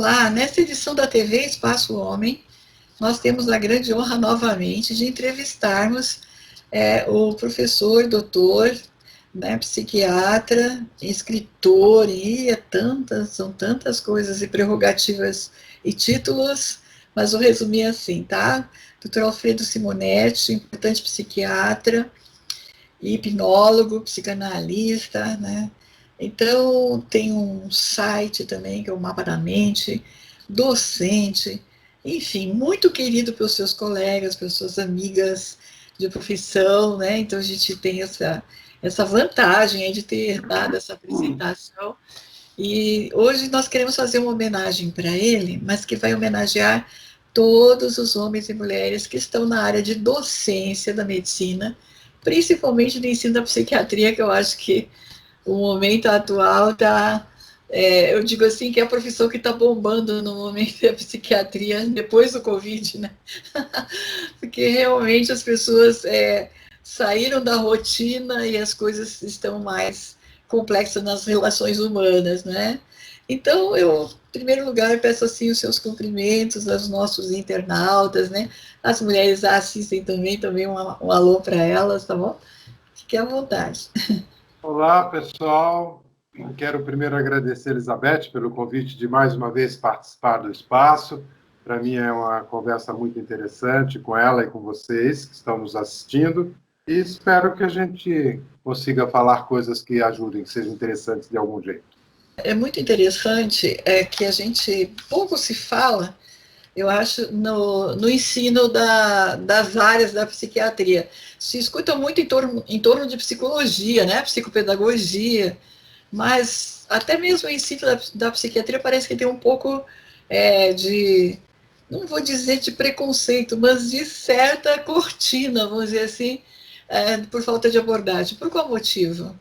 Olá, nesta edição da TV Espaço Homem, nós temos a grande honra novamente de entrevistarmos o professor, doutor, né, psiquiatra, escritor, e são tantas coisas e prerrogativas e títulos, mas vou resumir assim, tá? Dr. Alfredo Simonetti, importante psiquiatra, hipnólogo, psicanalista, né? Então, tem um site também, que é o Mapa da Mente, docente, enfim, muito querido pelos seus colegas, pelas suas amigas de profissão, né? Então, a gente tem essa vantagem aí de ter dado essa apresentação. E hoje nós queremos fazer uma homenagem para ele, mas que vai homenagear todos os homens e mulheres que estão na área de docência da medicina, principalmente no ensino da psiquiatria, que eu acho que o momento atual está, eu digo assim, que é a profissão que está bombando no momento da psiquiatria, depois do Covid, né? Porque realmente as pessoas saíram da rotina e as coisas estão mais complexas nas relações humanas, né? Então, eu, em primeiro lugar, peço assim os seus cumprimentos aos nossos internautas, né? As mulheres assistem também um alô para elas, tá bom? Fique à vontade. Olá, pessoal. Quero primeiro agradecer a Elizabeth pelo convite de mais uma vez participar do espaço. Para mim é uma conversa muito interessante com ela e com vocês que estão nos assistindo. E espero que a gente consiga falar coisas que ajudem, que sejam interessantes de algum jeito. É muito interessante que a gente pouco se fala, eu acho, no ensino das áreas da psiquiatria. Se escuta muito em torno de psicologia, né? Psicopedagogia, mas até mesmo o ensino da psiquiatria parece que tem um pouco de, não vou dizer de preconceito, mas de certa cortina, vamos dizer assim, por falta de abordagem. Por qual motivo?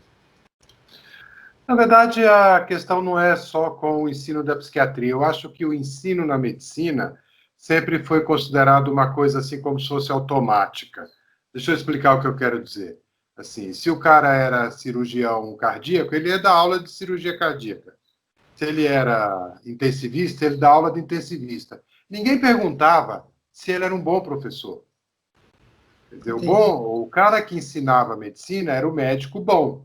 Na verdade, a questão não é só com o ensino da psiquiatria. Eu acho que o ensino na medicina sempre foi considerado uma coisa assim como se fosse automática. Deixa eu explicar o que eu quero dizer. Assim, se o cara era cirurgião cardíaco, ele ia dar aula de cirurgia cardíaca. Se ele era intensivista, ele dá aula de intensivista. Ninguém perguntava se ele era um bom professor. Quer dizer, o cara que ensinava medicina era o médico bom.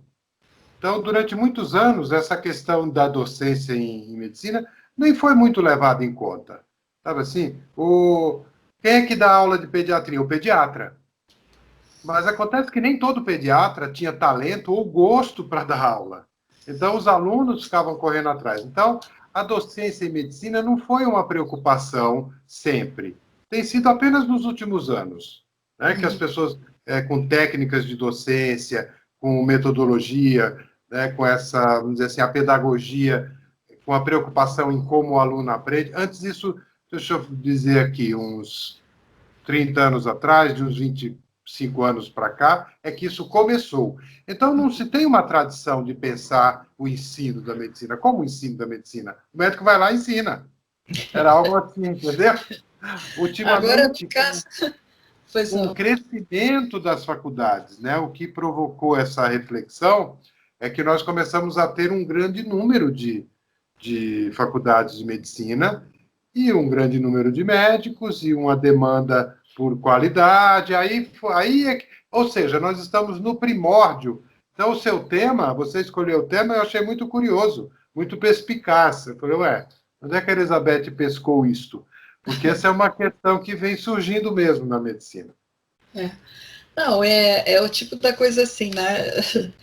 Então, durante muitos anos, essa questão da docência em medicina nem foi muito levada em conta. Sabe assim? Quem é que dá aula de pediatria? O pediatra. Mas acontece que nem todo pediatra tinha talento ou gosto para dar aula. Então, os alunos ficavam correndo atrás. Então, a docência em medicina não foi uma preocupação sempre. Tem sido apenas nos últimos anos, né, que as pessoas, com técnicas de docência, com metodologia, né, com essa, vamos dizer assim, a pedagogia, com a preocupação em como o aluno aprende. Antes disso, deixa eu dizer aqui, uns 30 anos atrás, de uns 25 anos para cá, é que isso começou. Então, não se tem uma tradição de pensar o ensino da medicina. Como o ensino da medicina? O médico vai lá e ensina. Era algo assim, entendeu? Agora, no Ultimamente, caso, com o crescimento das faculdades, né, o que provocou essa reflexão é que nós começamos a ter um grande número de faculdades de medicina e um grande número de médicos e uma demanda por qualidade. Ou seja, nós estamos no primórdio. Então, o seu tema, você escolheu o tema, eu achei muito curioso, muito perspicaz. Eu falei, ué, onde é que a Elizabeth pescou isto? Porque essa é uma questão que vem surgindo mesmo na medicina. Não, é o tipo da coisa assim, né?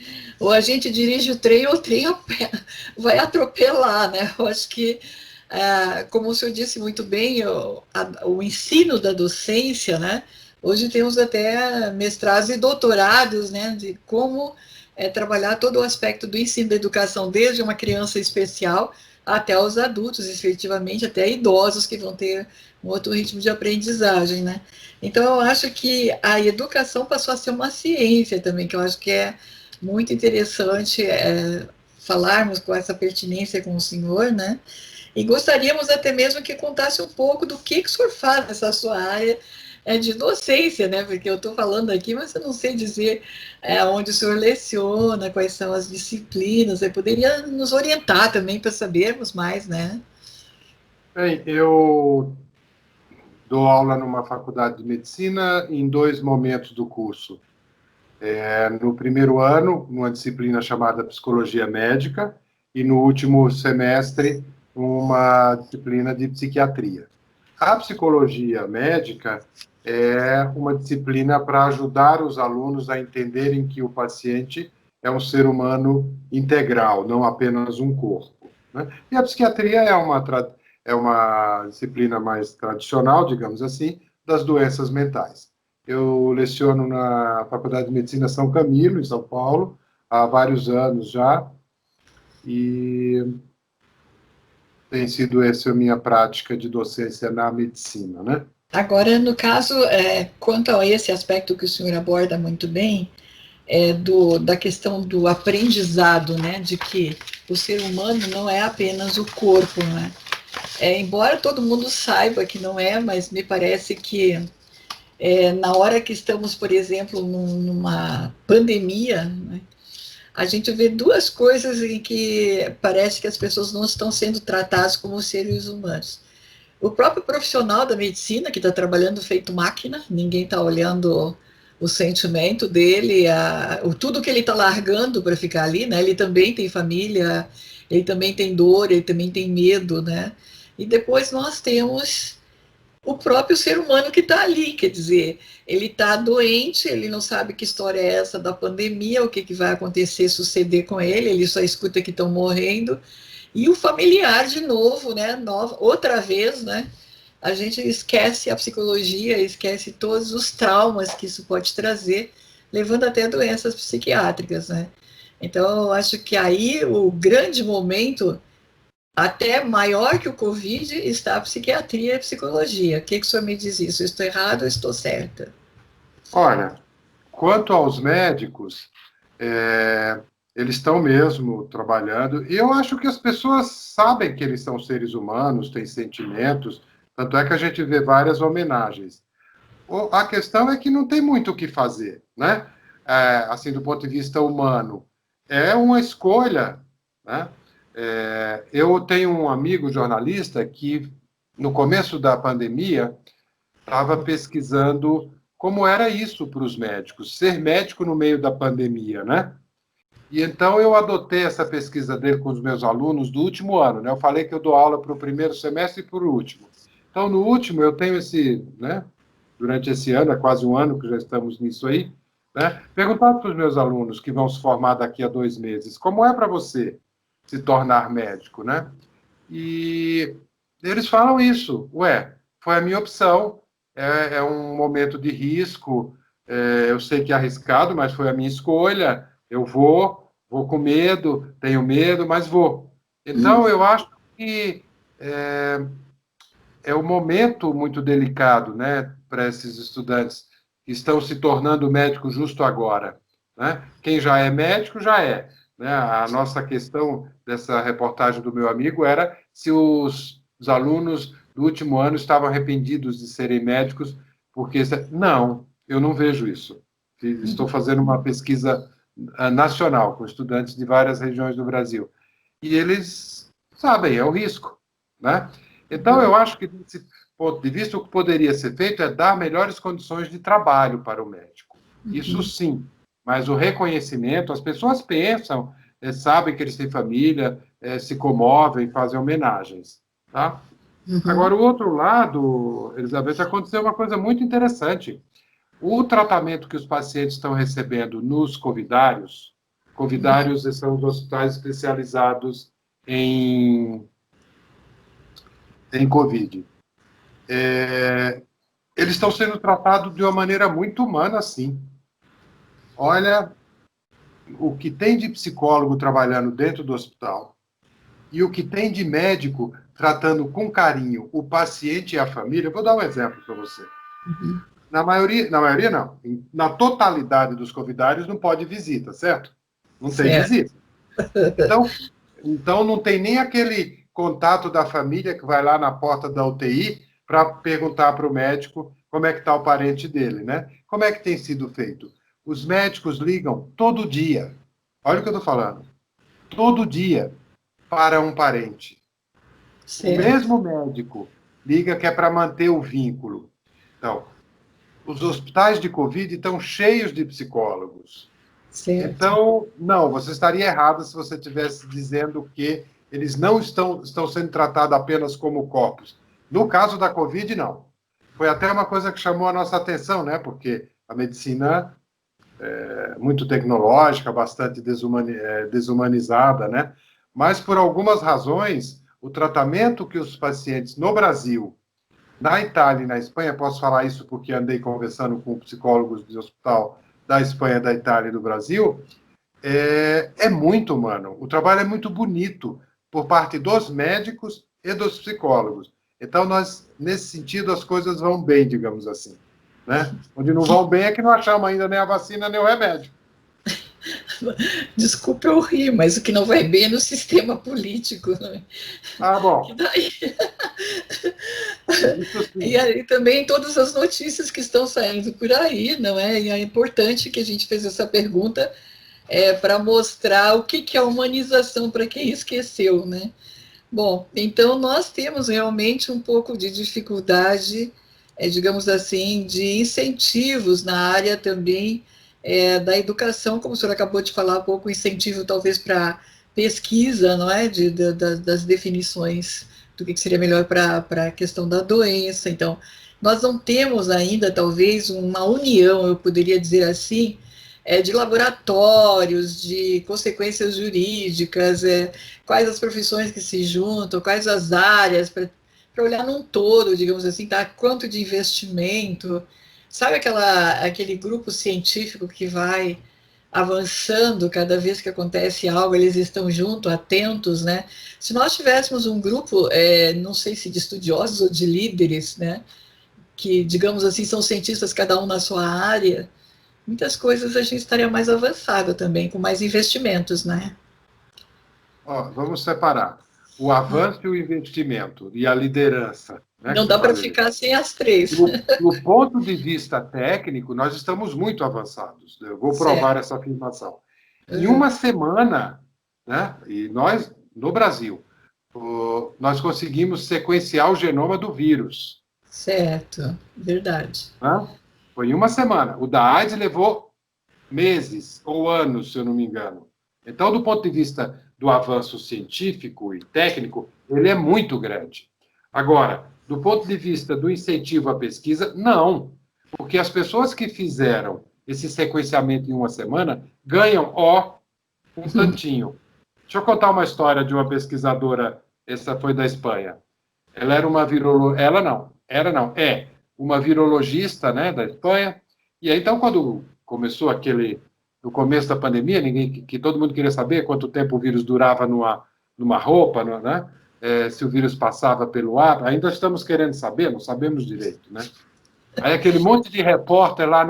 Ou a gente dirige o trem ou o trem vai atropelar, né? Eu acho que, como o senhor disse muito bem, o ensino da docência, né? Hoje temos até mestrados e doutorados, né? De como trabalhar todo o aspecto do ensino da educação, desde uma criança especial até os adultos, efetivamente, até idosos que vão ter um outro ritmo de aprendizagem, né? Então, eu acho que a educação passou a ser uma ciência também, que eu acho que é muito interessante falarmos com essa pertinência com o senhor, né? E gostaríamos até mesmo que contasse um pouco do que o senhor faz nessa sua área de docência, né? Porque eu estou falando aqui, mas eu não sei dizer onde o senhor leciona, quais são as disciplinas. Você poderia nos orientar também para sabermos mais, né? Bem, eu dou aula numa faculdade de medicina em dois momentos do curso. No primeiro ano, numa disciplina chamada Psicologia Médica, e no último semestre, uma disciplina de Psiquiatria. A Psicologia Médica é uma disciplina para ajudar os alunos a entenderem que o paciente é um ser humano integral, não apenas um corpo, né? E a Psiquiatria é uma disciplina mais tradicional, digamos assim, das doenças mentais. Eu leciono na Faculdade de Medicina São Camilo, em São Paulo, há vários anos já, e tem sido essa a minha prática de docência na medicina, né? Agora, no caso, quanto a esse aspecto que o senhor aborda muito bem, da questão do aprendizado, né, de que o ser humano não é apenas o corpo, né? Embora todo mundo saiba que não é, mas me parece que na hora que estamos, por exemplo, numa pandemia, né, a gente vê duas coisas em que parece que as pessoas não estão sendo tratadas como seres humanos. O próprio profissional da medicina, que está trabalhando feito máquina, ninguém está olhando o sentimento dele, tudo que ele está largando para ficar ali, né? Ele também tem família, ele também tem dor, ele também tem medo, né? E depois nós temos o próprio ser humano que está ali, quer dizer, ele está doente, ele não sabe que história é essa da pandemia, o que, que vai acontecer, suceder com ele só escuta que estão morrendo, e o familiar de novo, né, outra vez, né, a gente esquece a psicologia, esquece todos os traumas que isso pode trazer, levando até doenças psiquiátricas, né. Então, eu acho que aí o grande momento até maior que o Covid está a psiquiatria e a psicologia. O que, que o senhor me diz isso? Estou errado ou estou certa? Olha, quanto aos médicos, é, eles estão mesmo trabalhando, e eu acho que as pessoas sabem que eles são seres humanos, têm sentimentos, tanto é que a gente vê várias homenagens. A questão é que não tem muito o que fazer, né? Assim, do ponto de vista humano. É uma escolha, né? Eu tenho um amigo jornalista que, no começo da pandemia, estava pesquisando como era isso para os médicos, ser médico no meio da pandemia, né? E então eu adotei essa pesquisa dele com os meus alunos do último ano, né? Eu falei que eu dou aula para o primeiro semestre e para o último. Então, no último, eu tenho né? Durante esse ano, é quase um ano que já estamos nisso aí, né? Perguntar para os meus alunos que vão se formar daqui a 2 meses, como é para você se tornar médico, né? E eles falam isso. Ué, foi a minha opção, é um momento de risco, eu sei que é arriscado, mas foi a minha escolha, eu vou com medo, tenho medo, mas vou. Então, eu acho que é, é um momento muito delicado, né, para esses estudantes que estão se tornando médicos justo agora, né? Quem já é médico, já é. Né? A nossa questão dessa reportagem do meu amigo era se os alunos do último ano estavam arrependidos de serem médicos, porque... Não, eu não vejo isso. Estou fazendo uma pesquisa nacional com estudantes de várias regiões do Brasil. E eles sabem, é o risco, né? Então, eu acho que, desse ponto de vista, o que poderia ser feito é dar melhores condições de trabalho para o médico. Isso sim, mas o reconhecimento, as pessoas pensam, sabem que eles têm família, se comovem, fazem homenagens. Tá? Agora, o outro lado, Elizabeth, aconteceu uma coisa muito interessante. O tratamento que os pacientes estão recebendo nos covidários são os hospitais especializados em, em Covid. Eles estão sendo tratados de uma maneira muito humana, sim. Olha, o que tem de psicólogo trabalhando dentro do hospital e o que tem de médico tratando com carinho o paciente e a família. Vou dar um exemplo para você. Na maioria não, na totalidade dos covidários não pode visita, certo? Não tem Certo. visita. Então não tem nem aquele contato da família que vai lá na porta da UTI para perguntar para o médico como é que está o parente dele, né? Como é que tem sido feito? Os médicos ligam todo dia. Olha o que eu estou falando. Todo dia para um parente. O Certo, mesmo médico liga que é para manter o vínculo. Então, os hospitais de Covid estão cheios de psicólogos. certo. Então, não, você estaria errado se você estivesse dizendo que eles não estão sendo tratados apenas como corpos. No caso da Covid, não. Foi até uma coisa que chamou a nossa atenção, né? Porque a medicina é muito tecnológica, bastante desumanizada, né? Mas, por algumas razões, o tratamento que os pacientes no Brasil, na Itália e na Espanha, posso falar isso porque andei conversando com psicólogos de hospital da Espanha, da Itália e do Brasil, é muito humano. O trabalho é muito bonito por parte dos médicos e dos psicólogos. Então, nós, nesse sentido, as coisas vão bem, digamos assim. Né? Onde não vão bem é que não achamos ainda nem a vacina nem o remédio. Desculpe eu rir, mas o que não vai bem é no sistema político, né? Ah, E bom, daí isso e sim. aí também todas as notícias que estão saindo por aí, não é? E é importante que a gente fez essa pergunta para mostrar o que, que é a humanização para quem esqueceu, né? Bom, então nós temos realmente um pouco de dificuldade, digamos assim, de incentivos na área também da educação, como o senhor acabou de falar, um pouco incentivo talvez para pesquisa, não é? Das definições do que seria melhor para a questão da doença. Então, nós não temos ainda, talvez, uma união, eu poderia dizer assim, de laboratórios, de consequências jurídicas, quais as profissões que se juntam, quais as áreas, para olhar num todo, digamos assim, tá? Quanto de investimento. Sabe aquele grupo científico que vai avançando cada vez que acontece algo, eles estão junto, atentos, né? Se nós tivéssemos um grupo, não sei se de estudiosos ou de líderes, né? Que, digamos assim, são cientistas, cada um na sua área, muitas coisas a gente estaria mais avançado também, com mais investimentos, né? Ó, vamos separar o avanço e o investimento e a liderança, né, que Não você dá para falou. ficar sem as três. Do ponto de vista técnico, nós estamos muito avançados. Eu vou provar Certo. essa afirmação. Em Uhum. uma semana, né, e nós, no Brasil, nós conseguimos sequenciar o genoma do vírus. Certo, verdade. Né? Foi em uma semana. O da AIDS levou meses ou anos, se eu não me engano. Então, do ponto de vista do avanço científico e técnico, ele é muito grande. Agora, do ponto de vista do incentivo à pesquisa, não, porque as pessoas que fizeram esse sequenciamento em uma semana ganham, ó, um tantinho. Deixa eu contar uma história de uma pesquisadora, essa foi da Espanha. Ela era uma virologista, ela não, era não, é uma virologista, né, da Espanha. E aí, então, quando começou no começo da pandemia, que todo mundo queria saber quanto tempo o vírus durava numa roupa, né? Se o vírus passava pelo ar, ainda estamos querendo saber, não sabemos direito, né? Aí aquele monte de repórter lá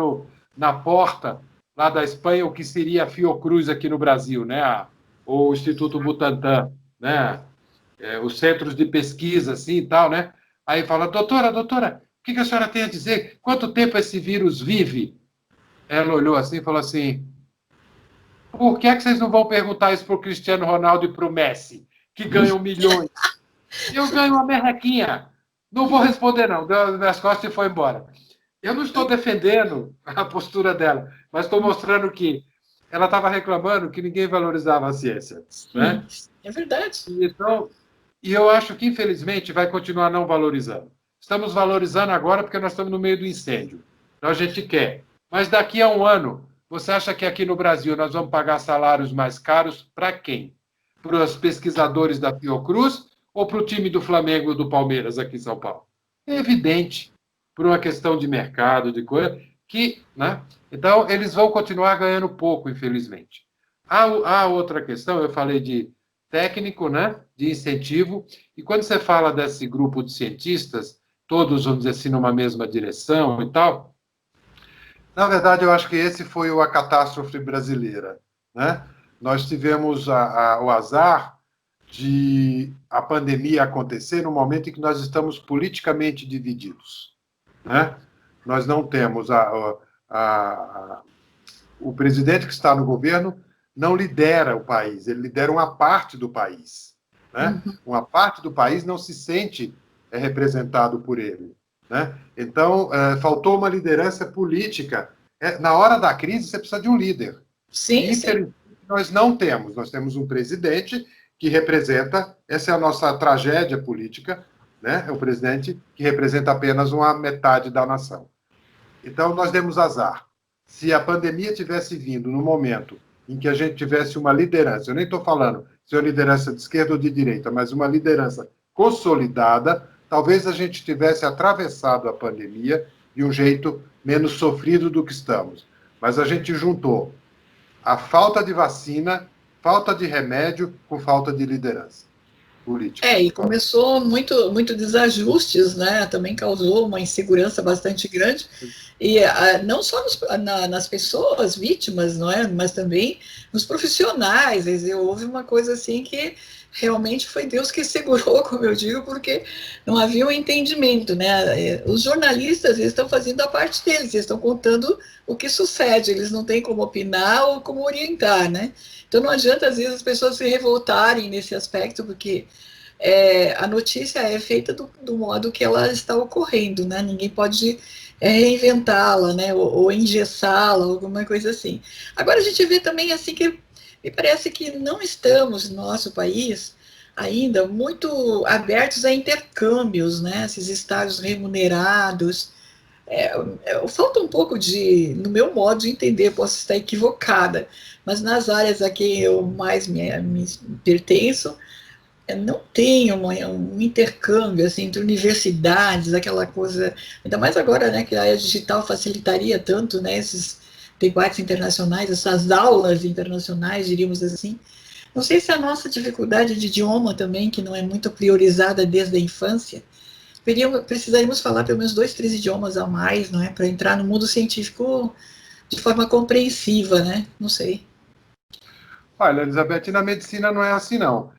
na porta, lá da Espanha, o que seria a Fiocruz aqui no Brasil, né? Ou o Instituto Butantan, né? Os centros de pesquisa, assim e tal, né? Aí fala, doutora, o que a senhora tem a dizer? Quanto tempo esse vírus vive? Ela olhou assim e falou assim, por que é que vocês não vão perguntar isso para o Cristiano Ronaldo e para o Messi, que ganham milhões? Eu ganho uma merrequinha. Não vou responder, não. Deu as minhas costas e foi embora. Eu não estou defendendo a postura dela, mas estou mostrando que ela estava reclamando que ninguém valorizava a ciência. Sim, Né? é verdade. Então, e eu acho que, infelizmente, vai continuar não valorizando. Estamos valorizando agora porque nós estamos no meio do incêndio. Então, a gente quer. Mas daqui a um ano, você acha que aqui no Brasil nós vamos pagar salários mais caros para quem? Para os pesquisadores da Fiocruz ou para o time do Flamengo e do Palmeiras aqui em São Paulo? É evidente, por uma questão de mercado, de coisa, que. Né? Então, eles vão continuar ganhando pouco, infelizmente. Há outra questão, eu falei de técnico, né, de incentivo. E quando você fala desse grupo de cientistas, todos, vamos dizer assim, numa mesma direção e tal, na verdade, eu acho que esse foi a catástrofe brasileira. Né? Nós tivemos o azar de a pandemia acontecer no momento em que nós estamos politicamente divididos. Né? Nós não temos o presidente que está no governo não lidera o país, ele lidera uma parte do país. né? Uma parte do país não se sente representado por ele, né? Então, faltou uma liderança política. Na hora da crise, você precisa de um líder. Sim, E, infelizmente, nós não temos. Nós temos um presidente que representa, essa é a nossa tragédia política, né? É o presidente que representa apenas uma metade da nação. Então, nós demos azar. Se a pandemia tivesse vindo no momento em que a gente tivesse uma liderança, eu nem estou falando se é uma liderança de esquerda ou de direita, mas uma liderança consolidada, talvez a gente tivesse atravessado a pandemia de um jeito menos sofrido do que estamos. Mas a gente juntou a falta de vacina, falta de remédio com falta de liderança política. E começou muito desajustes, né? Também causou uma insegurança bastante grande. E não só nas pessoas vítimas, não é? Mas também nos profissionais. Houve uma coisa assim que realmente foi Deus que segurou, como eu digo, porque não havia um entendimento, né? Os jornalistas, eles estão fazendo a parte deles, eles estão contando o que sucede, eles não têm como opinar ou como orientar, né? Então não adianta, às vezes, as pessoas se revoltarem nesse aspecto, porque a notícia é feita do modo que ela está ocorrendo, né? Ninguém pode reinventá-la, né? Ou engessá-la, alguma coisa assim. Agora a gente vê também assim que me parece que não estamos no nosso país ainda muito abertos a intercâmbios, né? Esses estágios remunerados. Falta um pouco no meu modo de entender, posso estar equivocada, mas nas áreas a que eu mais me pertenço, não tem um intercâmbio assim, entre universidades, aquela coisa, ainda mais agora, né, que a área digital facilitaria tanto, né, esses debates internacionais, essas aulas internacionais, diríamos assim. Não sei se a nossa dificuldade de idioma também, que não é muito priorizada desde a infância, precisaríamos falar pelo menos 2, 3 idiomas a mais, não é, para entrar no mundo científico de forma compreensiva, né? Não sei. Olha, Elizabeth, na medicina não é assim, não.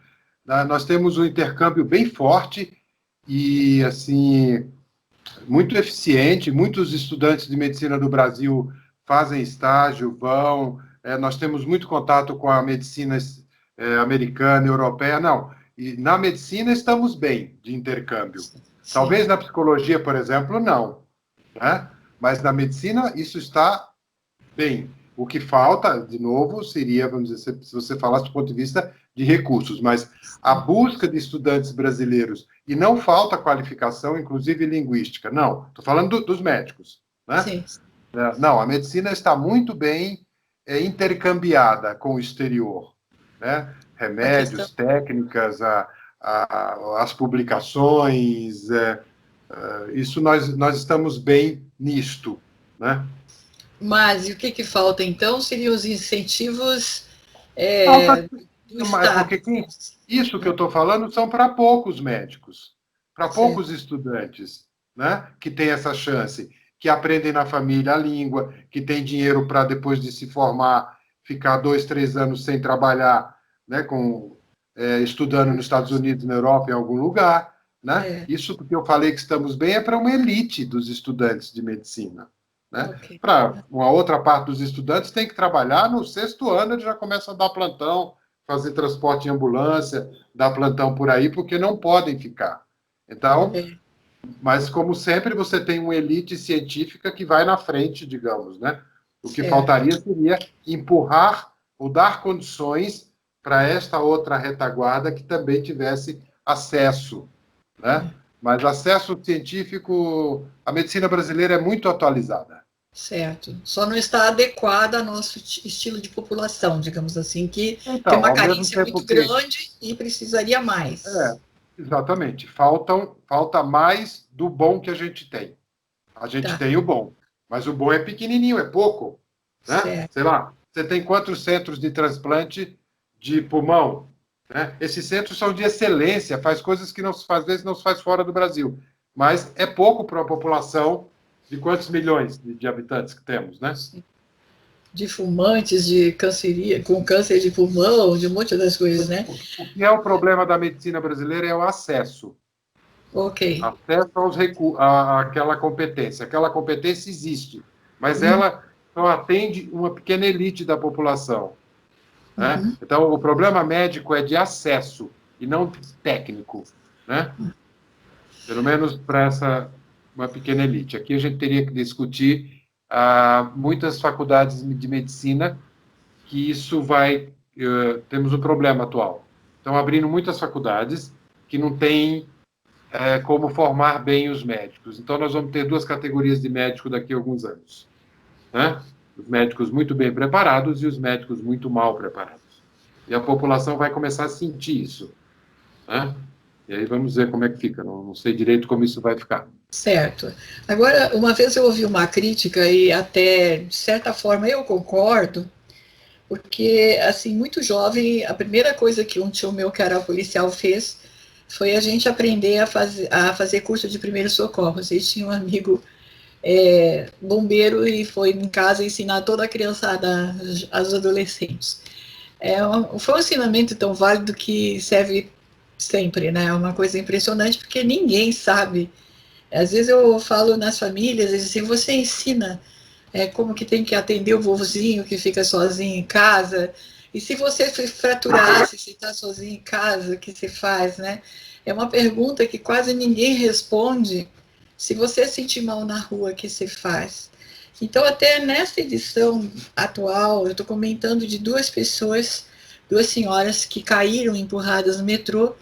Nós temos um intercâmbio bem forte e, assim, muito eficiente. Muitos estudantes de medicina do Brasil fazem estágio, vão. Nós temos muito contato com a medicina americana, europeia. Não, e na medicina estamos bem de intercâmbio. Sim. Talvez na psicologia, por exemplo, não. Né? Mas na medicina isso está bem. O que falta, de novo, seria, vamos dizer, se você falasse do ponto de vista de recursos, mas a busca de estudantes brasileiros, e não falta qualificação, inclusive linguística, não, estou falando dos médicos, né? Sim. Não, a medicina está muito bem intercambiada com o exterior, né? Remédios, técnicas, as publicações, isso nós estamos bem nisto, né? Mas e o que falta, então, seriam os incentivos do Estado. Porque isso que eu estou falando são para poucos médicos, para poucos estudantes, né, que têm essa chance, que aprendem na família a língua, que têm dinheiro para, depois de se formar, ficar 2, 3 anos sem trabalhar, né, estudando nos Estados Unidos, na Europa, em algum lugar. Né? Isso que eu falei que estamos bem é para uma elite dos estudantes de medicina. Né? Okay. Para uma outra parte dos estudantes, tem que trabalhar no 6º ano, ele já começa a dar plantão, fazer transporte em ambulância, dar plantão por aí, porque não podem ficar. Então, mas como sempre, você tem uma elite científica que vai na frente, digamos, né? O que faltaria seria empurrar ou dar condições para esta outra retaguarda que também tivesse acesso, né? Mas acesso científico, a medicina brasileira é muito atualizada. Certo. Só não está adequada ao nosso estilo de população, digamos assim, que então, tem uma carência muito grande e precisaria mais. Exatamente. Falta mais do bom que a gente tem. A gente tem o bom, mas o bom é pequenininho, é pouco. Né? Sei lá, você tem quantos centros de transplante de pulmão? Né? Esses centros são de excelência, faz coisas que às vezes não se faz fora do Brasil. Mas é pouco para a população de quantos milhões de habitantes que temos, né? De fumantes, com câncer de pulmão, de um monte das coisas, né? O que é o problema da medicina brasileira é o acesso. Ok. Acesso aos àquela competência. Aquela competência existe, mas ela só atende uma pequena elite da população. Né? Então, o problema médico é de acesso. e não técnico, né? Pelo menos para essa uma pequena elite. Aqui a gente teria que discutir muitas faculdades de medicina que isso vai temos um problema atual. Estão abrindo muitas faculdades que não têm como formar bem os médicos. Então nós vamos ter duas categorias de médico daqui a alguns anos, né? Os médicos muito bem preparados e os médicos muito mal preparados. E a população vai começar a sentir isso, né? E aí vamos ver como é que fica. Não sei direito como isso vai ficar. Certo. Agora, uma vez eu ouvi uma crítica e até, de certa forma, eu concordo, porque, assim, muito jovem, a primeira coisa que um tio meu, que era policial, fez foi a gente aprender a fazer curso de primeiros socorros. Ele tinha um amigo bombeiro e foi em casa ensinar toda a criançada, as adolescentes. Foi um ensinamento tão válido que serve sempre, né? É uma coisa impressionante, porque ninguém sabe. Às vezes eu falo nas famílias, assim, você ensina como que tem que atender o vovozinho que fica sozinho em casa, e se você se fraturasse, se está sozinho em casa, o que se faz, né? É uma pergunta que quase ninguém responde. Se você sentir mal na rua, o que se faz? Então, até nessa edição atual, eu estou comentando de duas pessoas, duas senhoras que caíram empurradas no metrô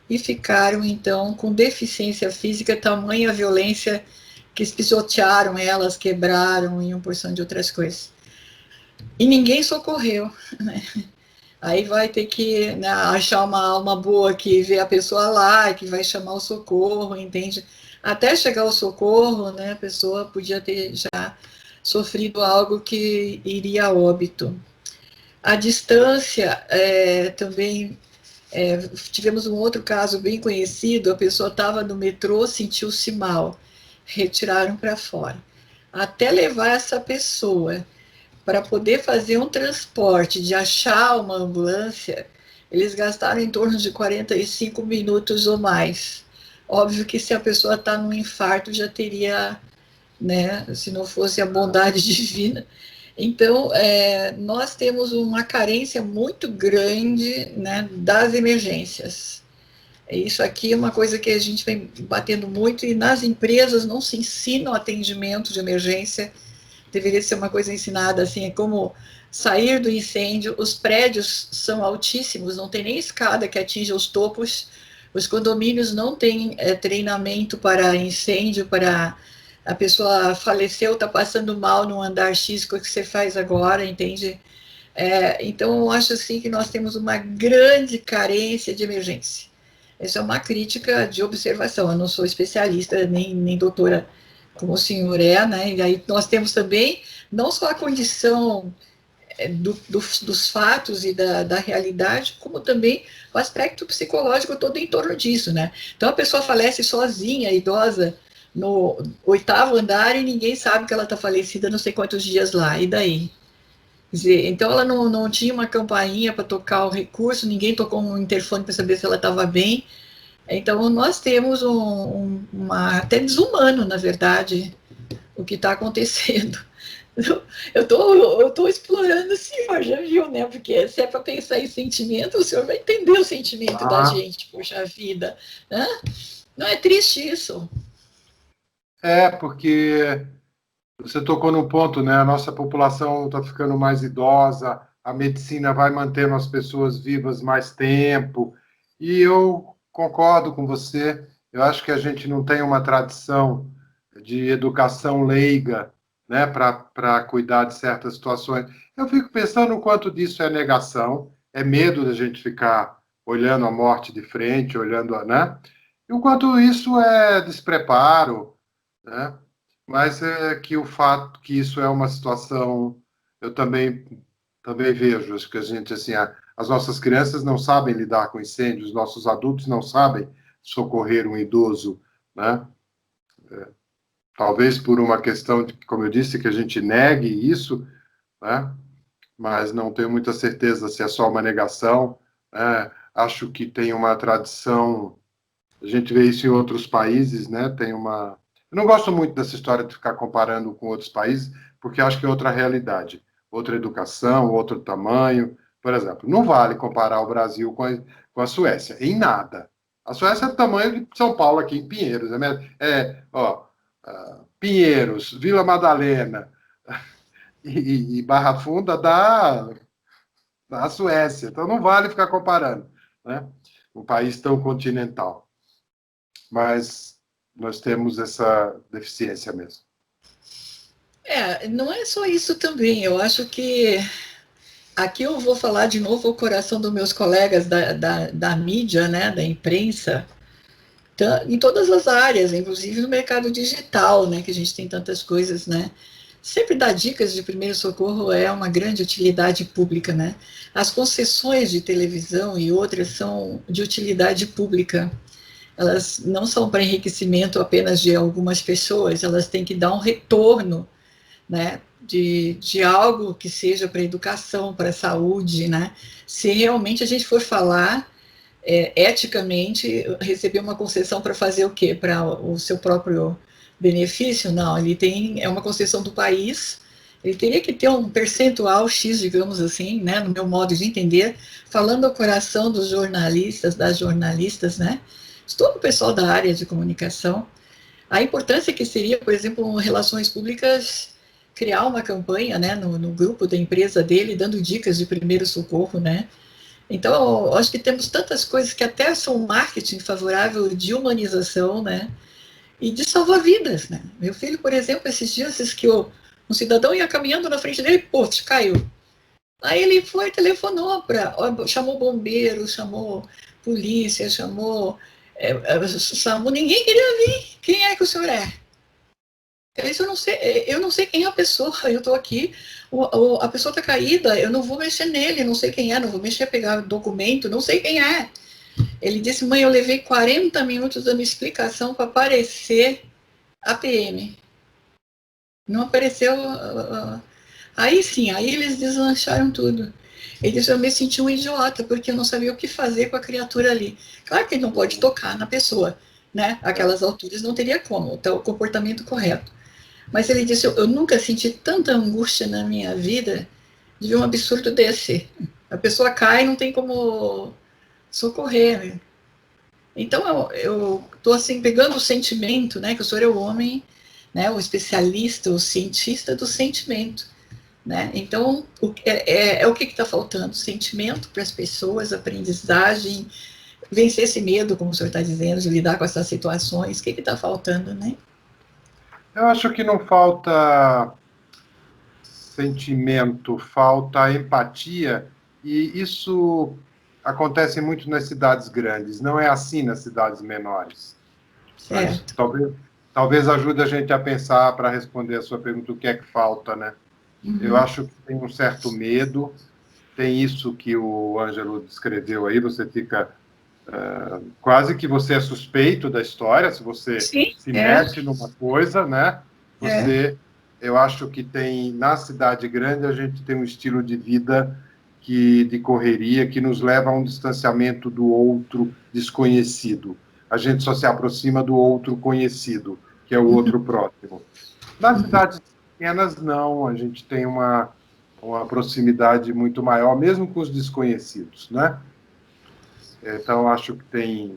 e ficaram, então, com deficiência física, tamanha violência que pisotearam elas, quebraram e uma porção de outras coisas. E ninguém socorreu, né? Aí vai ter que, né, achar uma alma boa que vê a pessoa lá, que vai chamar o socorro, entende? Até chegar o socorro, né, a pessoa podia ter já sofrido algo que iria a óbito. A distância também tivemos um outro caso bem conhecido, a pessoa estava no metrô, sentiu-se mal, retiraram para fora. Até levar essa pessoa para poder fazer um transporte, de achar uma ambulância, eles gastaram em torno de 45 minutos ou mais. Óbvio que se a pessoa está num infarto já teria, né, se não fosse a bondade divina. Então, nós temos uma carência muito grande, né, das emergências. Isso aqui é uma coisa que a gente vem batendo muito, e nas empresas não se ensina o atendimento de emergência. Deveria ser uma coisa ensinada assim, é como sair do incêndio. Os prédios são altíssimos, não tem nem escada que atinja os topos. Os condomínios não têm treinamento para incêndio, para a pessoa faleceu, está passando mal no andar X, o que você faz agora, entende? Então, eu acho assim que nós temos uma grande carência de emergência. Essa é uma crítica de observação. Eu não sou especialista, nem doutora como o senhor é, né? E aí nós temos também não só a condição dos fatos e da realidade, como também o aspecto psicológico todo em torno disso, né? Então a pessoa falece sozinha, idosa, no oitavo andar, e ninguém sabe que ela está falecida não sei quantos dias lá, e daí? Quer dizer, então ela não tinha uma campainha para tocar o recurso, ninguém tocou um interfone para saber se ela estava bem. Então nós temos até desumano, na verdade, o que está acontecendo. Eu tô explorando o senhor, já viu, né? Porque se é para pensar em sentimento, o senhor vai entender o sentimento da Ah, gente, poxa vida. Né? Não é triste isso? porque você tocou no ponto, né? A nossa população está ficando mais idosa, a medicina vai mantendo as pessoas vivas mais tempo, e eu concordo com você. Eu acho que a gente não tem uma tradição de educação leiga, né, para cuidar de certas situações. Eu fico pensando o quanto disso é negação, é medo da gente ficar olhando a morte de frente, olhando né? E o quanto isso é despreparo, né? Mas é que o fato que isso é uma situação, eu também vejo, acho que a gente assim, as nossas crianças não sabem lidar com incêndios, os nossos adultos não sabem socorrer um idoso, né? Talvez por uma questão de, como eu disse, que a gente negue isso, né? Mas não tenho muita certeza se é só uma negação, né? Acho que tem uma tradição, a gente vê isso em outros países, né? Tem uma. Eu não gosto muito dessa história de ficar comparando com outros países, porque acho que é outra realidade, outra educação, outro tamanho, Por exemplo, não vale comparar o Brasil com a Suécia, em nada. A Suécia é do tamanho de São Paulo, aqui em Pinheiros. Pinheiros, Vila Madalena e Barra Funda da Suécia. Então não vale ficar comparando, né? Um país tão continental. Mas nós temos essa deficiência mesmo. Não é só isso também. Eu acho que aqui eu vou falar de novo o coração dos meus colegas da mídia, né, da imprensa, em todas as áreas, inclusive no mercado digital, né, que a gente tem tantas coisas, né. Sempre dar dicas de primeiro socorro é uma grande utilidade pública, né. As concessões de televisão e outras são de utilidade pública. Elas não são para enriquecimento apenas de algumas pessoas, elas têm que dar um retorno, né, de algo que seja para educação, para saúde, né? Se realmente a gente for falar eticamente, receber uma concessão para fazer o quê? Para o seu próprio benefício? Não, é uma concessão do país, ele teria que ter um percentual X, digamos assim, né, no meu modo de entender, falando ao coração dos jornalistas, das jornalistas, né, de todo o pessoal da área de comunicação, a importância que seria, por exemplo, relações públicas, criar uma campanha, né, no grupo da empresa dele, dando dicas de primeiro socorro, né. Então, eu acho que temos tantas coisas que até são marketing favorável de humanização, né, e de salvar vidas, né. Meu filho, por exemplo, esses dias, que um cidadão ia caminhando na frente dele e, putz, caiu. Aí ele foi, telefonou chamou bombeiro, chamou polícia, chamou SAMU, ninguém queria vir. Quem é que o senhor é? Eu não sei quem é a pessoa, eu estou aqui, a pessoa está caída, eu não vou mexer nele, não sei quem é, não vou mexer, pegar documento, não sei quem é. Ele disse, mãe, eu levei 40 minutos dando explicação para aparecer a PM. Não apareceu. Aí sim, aí eles deslancharam tudo. Ele disse, eu me senti um idiota, porque eu não sabia o que fazer com a criatura ali. Claro que ele não pode tocar na pessoa, né? Aquelas alturas não teria como, então o comportamento correto. Mas ele disse, eu nunca senti tanta angústia na minha vida de ver um absurdo desse. A pessoa cai e não tem como socorrer. Né? Então eu tô assim, pegando o sentimento, né? Que o senhor é o homem, né? O especialista, o cientista do sentimento. Né? Então, o que está faltando? Sentimento para as pessoas, aprendizagem, vencer esse medo, como o senhor está dizendo, de lidar com essas situações. O que está faltando, né? Eu acho que não falta sentimento, falta empatia, e isso acontece muito nas cidades grandes, não é assim nas cidades menores. Mas talvez ajude a gente a pensar, para responder a sua pergunta, o que é que falta, né? Uhum. Eu acho que tem um certo medo, tem isso que o Ângelo descreveu aí, você fica quase que você é suspeito da história, se você se mete numa coisa, né? Eu acho que tem, na cidade grande, a gente tem um estilo de vida de correria, que nos leva a um distanciamento do outro desconhecido. A gente só se aproxima do outro conhecido, que é o outro próximo. Nas cidades pequenas, não, a gente tem uma proximidade muito maior, mesmo com os desconhecidos, né? Então, acho que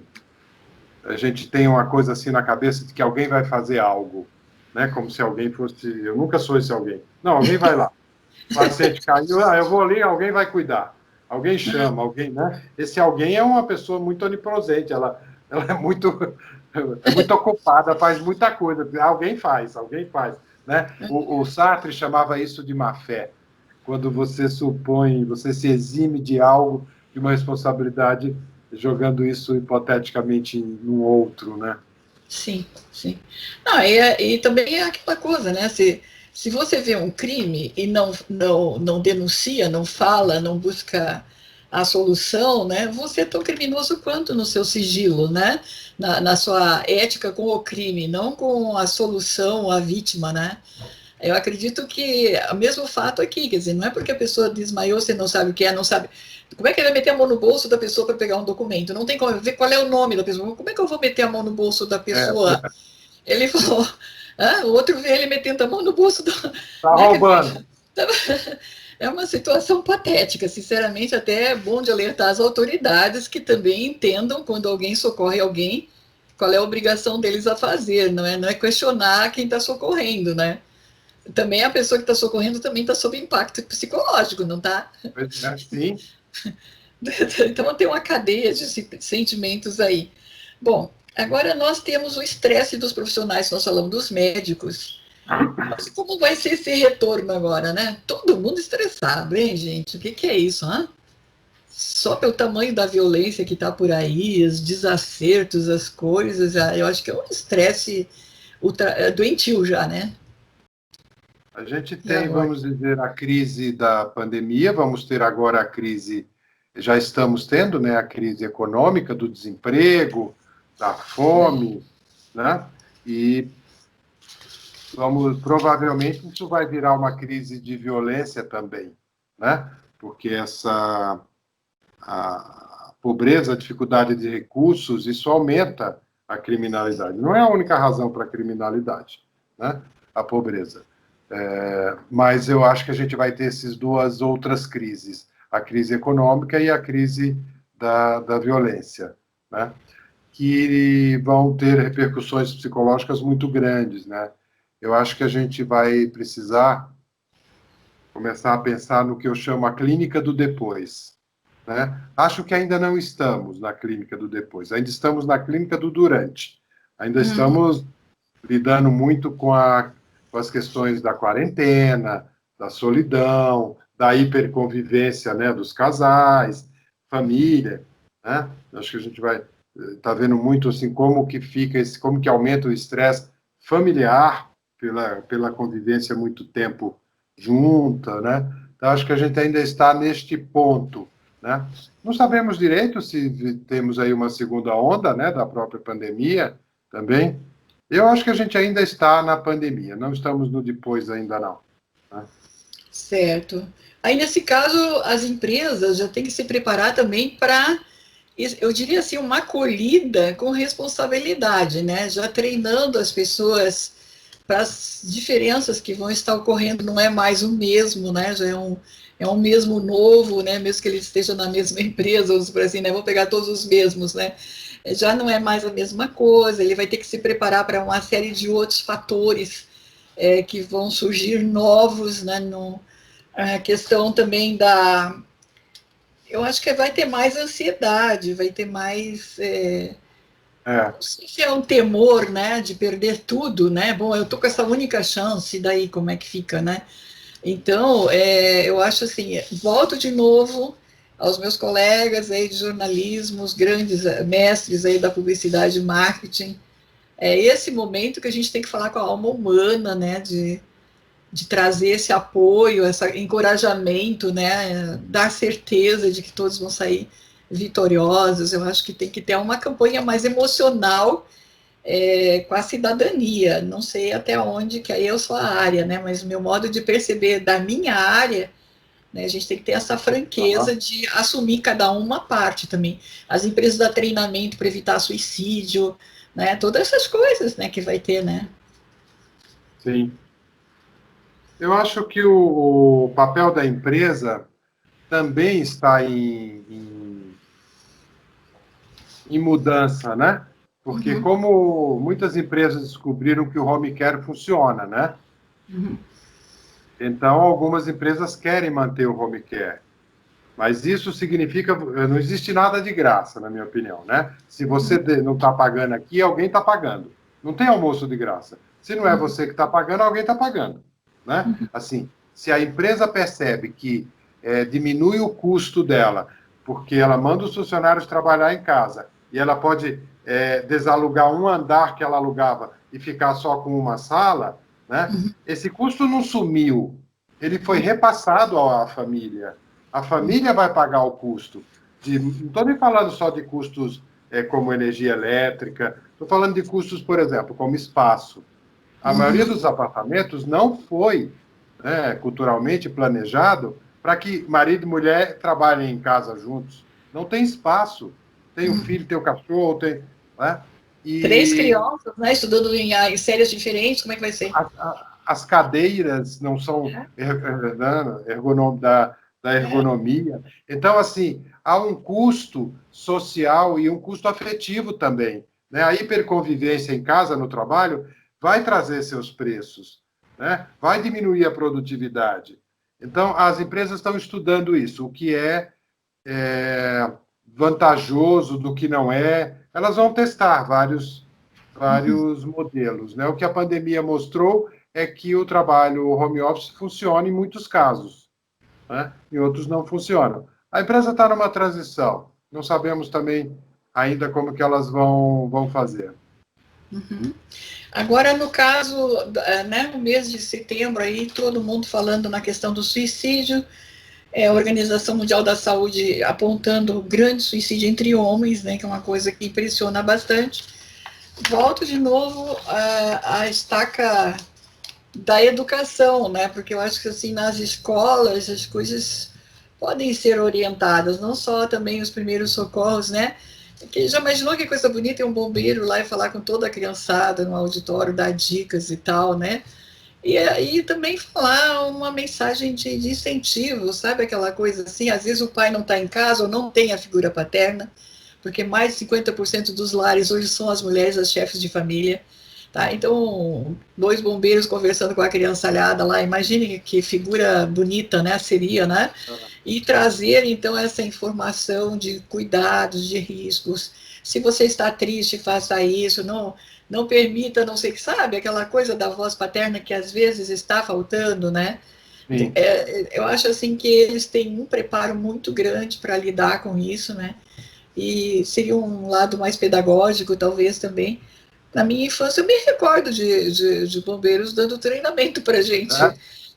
a gente tem uma coisa assim na cabeça de que alguém vai fazer algo, né? Como se alguém fosse... Eu nunca sou esse alguém. Não, alguém vai lá. O paciente caiu, eu vou ali, alguém vai cuidar. Alguém chama, alguém, né? Esse alguém é uma pessoa muito onipresente, ela é muito ocupada, faz muita coisa. Alguém faz, né? O Sartre chamava isso de má fé. Quando você supõe, você se exime de algo, de uma responsabilidade, jogando isso hipoteticamente no outro, né? Sim, sim. Não, e também é aquela coisa, né? Se você vê um crime e não denuncia, não fala, não busca a solução, né? Você é tão criminoso quanto no seu sigilo, né? Na sua ética com o crime, não com a solução, a vítima, né? Eu acredito que o mesmo fato aqui, quer dizer, não é porque a pessoa desmaiou, você não sabe o que é, não sabe. Como é que ele vai meter a mão no bolso da pessoa para pegar um documento? Não tem como ver qual é o nome da pessoa. Como é que eu vou meter a mão no bolso da pessoa? Ele falou, o outro vê ele metendo a mão no bolso do. Tá roubando. É uma situação patética, sinceramente, até é bom de alertar as autoridades que também entendam quando alguém socorre alguém, qual é a obrigação deles a fazer, não é questionar quem está socorrendo, né? Também a pessoa que está socorrendo também está sob impacto psicológico, não está? Sim. Então tem uma cadeia de sentimentos aí. Bom, agora nós temos o estresse dos profissionais, nós falamos dos médicos. Mas como vai ser esse retorno agora, né? Todo mundo estressado, hein, gente? O que, que é isso, hã? Só pelo tamanho da violência que está por aí, os desacertos, as coisas, eu acho que é um estresse doentio já, né? A gente E tem, agora? vamos dizer, a crise da pandemia, vamos ter agora a crise, já estamos tendo, né, a crise econômica, do desemprego, da fome, né? E provavelmente isso vai virar uma crise de violência também, né? Porque a pobreza, a dificuldade de recursos, isso aumenta a criminalidade. Não é a única razão para a criminalidade, né? A pobreza. Mas eu acho que a gente vai ter essas duas outras crises, a crise econômica e a crise da violência, né? Que vão ter repercussões psicológicas muito grandes, né? Eu acho que a gente vai precisar começar a pensar no que eu chamo a clínica do depois, né? Acho que ainda não estamos na clínica do depois, ainda estamos na clínica do durante. Ainda estamos lidando muito com as questões da quarentena, da solidão, da hiperconvivência, né, dos casais, família, né? Acho que a gente vai tá vendo muito assim como que fica como que aumenta o estresse familiar pela convivência muito tempo junta, né? Então acho que a gente ainda está neste ponto, né? Não sabemos direito se temos aí uma segunda onda, né, da própria pandemia também. Eu acho que a gente ainda está na pandemia, não estamos no depois ainda não, né? Certo. Aí, nesse caso, as empresas já têm que se preparar também para, eu diria assim, uma acolhida com responsabilidade, né? Já treinando as pessoas para as diferenças que vão estar ocorrendo, não é mais o mesmo, né? Já é um mesmo novo, né? Mesmo que ele esteja na mesma empresa, vamos por assim, né? Vou pegar todos os mesmos, né? Já não é mais a mesma coisa, ele vai ter que se preparar para uma série de outros fatores que vão surgir novos, né? A questão também da. Eu acho que vai ter mais ansiedade, vai ter mais. É, Não sei se é um temor, né, de perder tudo, né? Bom, eu tô com essa única chance, e daí como é que fica, né? Então, eu acho assim, volto de novo aos meus colegas aí de jornalismo, os grandes mestres aí da publicidade e marketing. É esse momento que a gente tem que falar com a alma humana, né, de trazer esse apoio, esse encorajamento, né, dar certeza de que todos vão sair vitoriosos. Eu acho que tem que ter uma campanha mais emocional com a cidadania. Não sei até onde, que aí eu sou a área, né, mas o meu modo de perceber da minha área, né, a gente tem que ter essa franqueza de assumir cada uma parte também. As empresas dão treinamento para evitar suicídio, né, todas essas coisas, né, que vai ter, né. sim. Eu acho que o papel da empresa também está em mudança, né? Porque Uhum, como muitas empresas descobriram que o home care funciona, né? uhum, Então, algumas empresas querem manter o home care. Mas isso significa, não existe nada de graça, na minha opinião, né? Se você não está pagando aqui, alguém está pagando. Não tem almoço de graça. Se não é você que está pagando, alguém está pagando, né? Assim, se a empresa percebe que diminui o custo dela, porque ela manda os funcionários trabalhar em casa e ela pode desalugar um andar que ela alugava e ficar só com uma sala, né? Esse custo não sumiu, ele foi repassado à família. A família vai pagar o custo. Não estou nem falando só de custos como energia elétrica, estou falando de custos, por exemplo, como espaço. A maioria dos apartamentos não foi, né, culturalmente planejado para que marido e mulher trabalhem em casa juntos. Não tem espaço. Tem o filho, tem o cachorro, né? Três E crianças, né, estudando em séries diferentes, como é que vai ser? as cadeiras não são da ergonomia. Então, assim, há um custo social e um custo afetivo também, né? A hiperconvivência em casa, no trabalho, vai trazer seus preços, né? Vai diminuir a produtividade. Então, as empresas estão estudando isso, o que é vantajoso, do que não é. Elas vão testar vários modelos, né? O que a pandemia mostrou é que o trabalho home office funciona em muitos casos, né? Em outros não funcionam. A empresa está numa transição. Não sabemos também ainda como que elas vão fazer. Uhum. Agora, no caso, né, no mês de setembro, aí, todo mundo falando na questão do suicídio, a Organização Mundial da Saúde apontando o grande suicídio entre homens, né, que é uma coisa que impressiona bastante. Volto de novo à estaca da educação, né, porque eu acho que assim, nas escolas as coisas podem ser orientadas, não só também os primeiros socorros, né, porque já imaginou que coisa bonita é um bombeiro lá e falar com toda a criançada no auditório, dar dicas e tal, né? E aí também falar uma mensagem de incentivo, sabe aquela coisa assim? Às vezes o pai não está em casa ou não tem a figura paterna, porque mais de 50% dos lares hoje são as mulheres as chefes de família. Tá? Então, dois bombeiros conversando com a criançalhada lá, imagine que figura bonita, né, seria, né? E trazer, então, essa informação de cuidados, de riscos. Se você está triste, faça isso, não permita, não sei o que, sabe, aquela coisa da voz paterna que às vezes está faltando, né? Sim. Eu acho assim que eles têm um preparo muito grande para lidar com isso, né? E seria um lado mais pedagógico, talvez também. Na minha infância, eu me recordo de bombeiros dando treinamento para gente.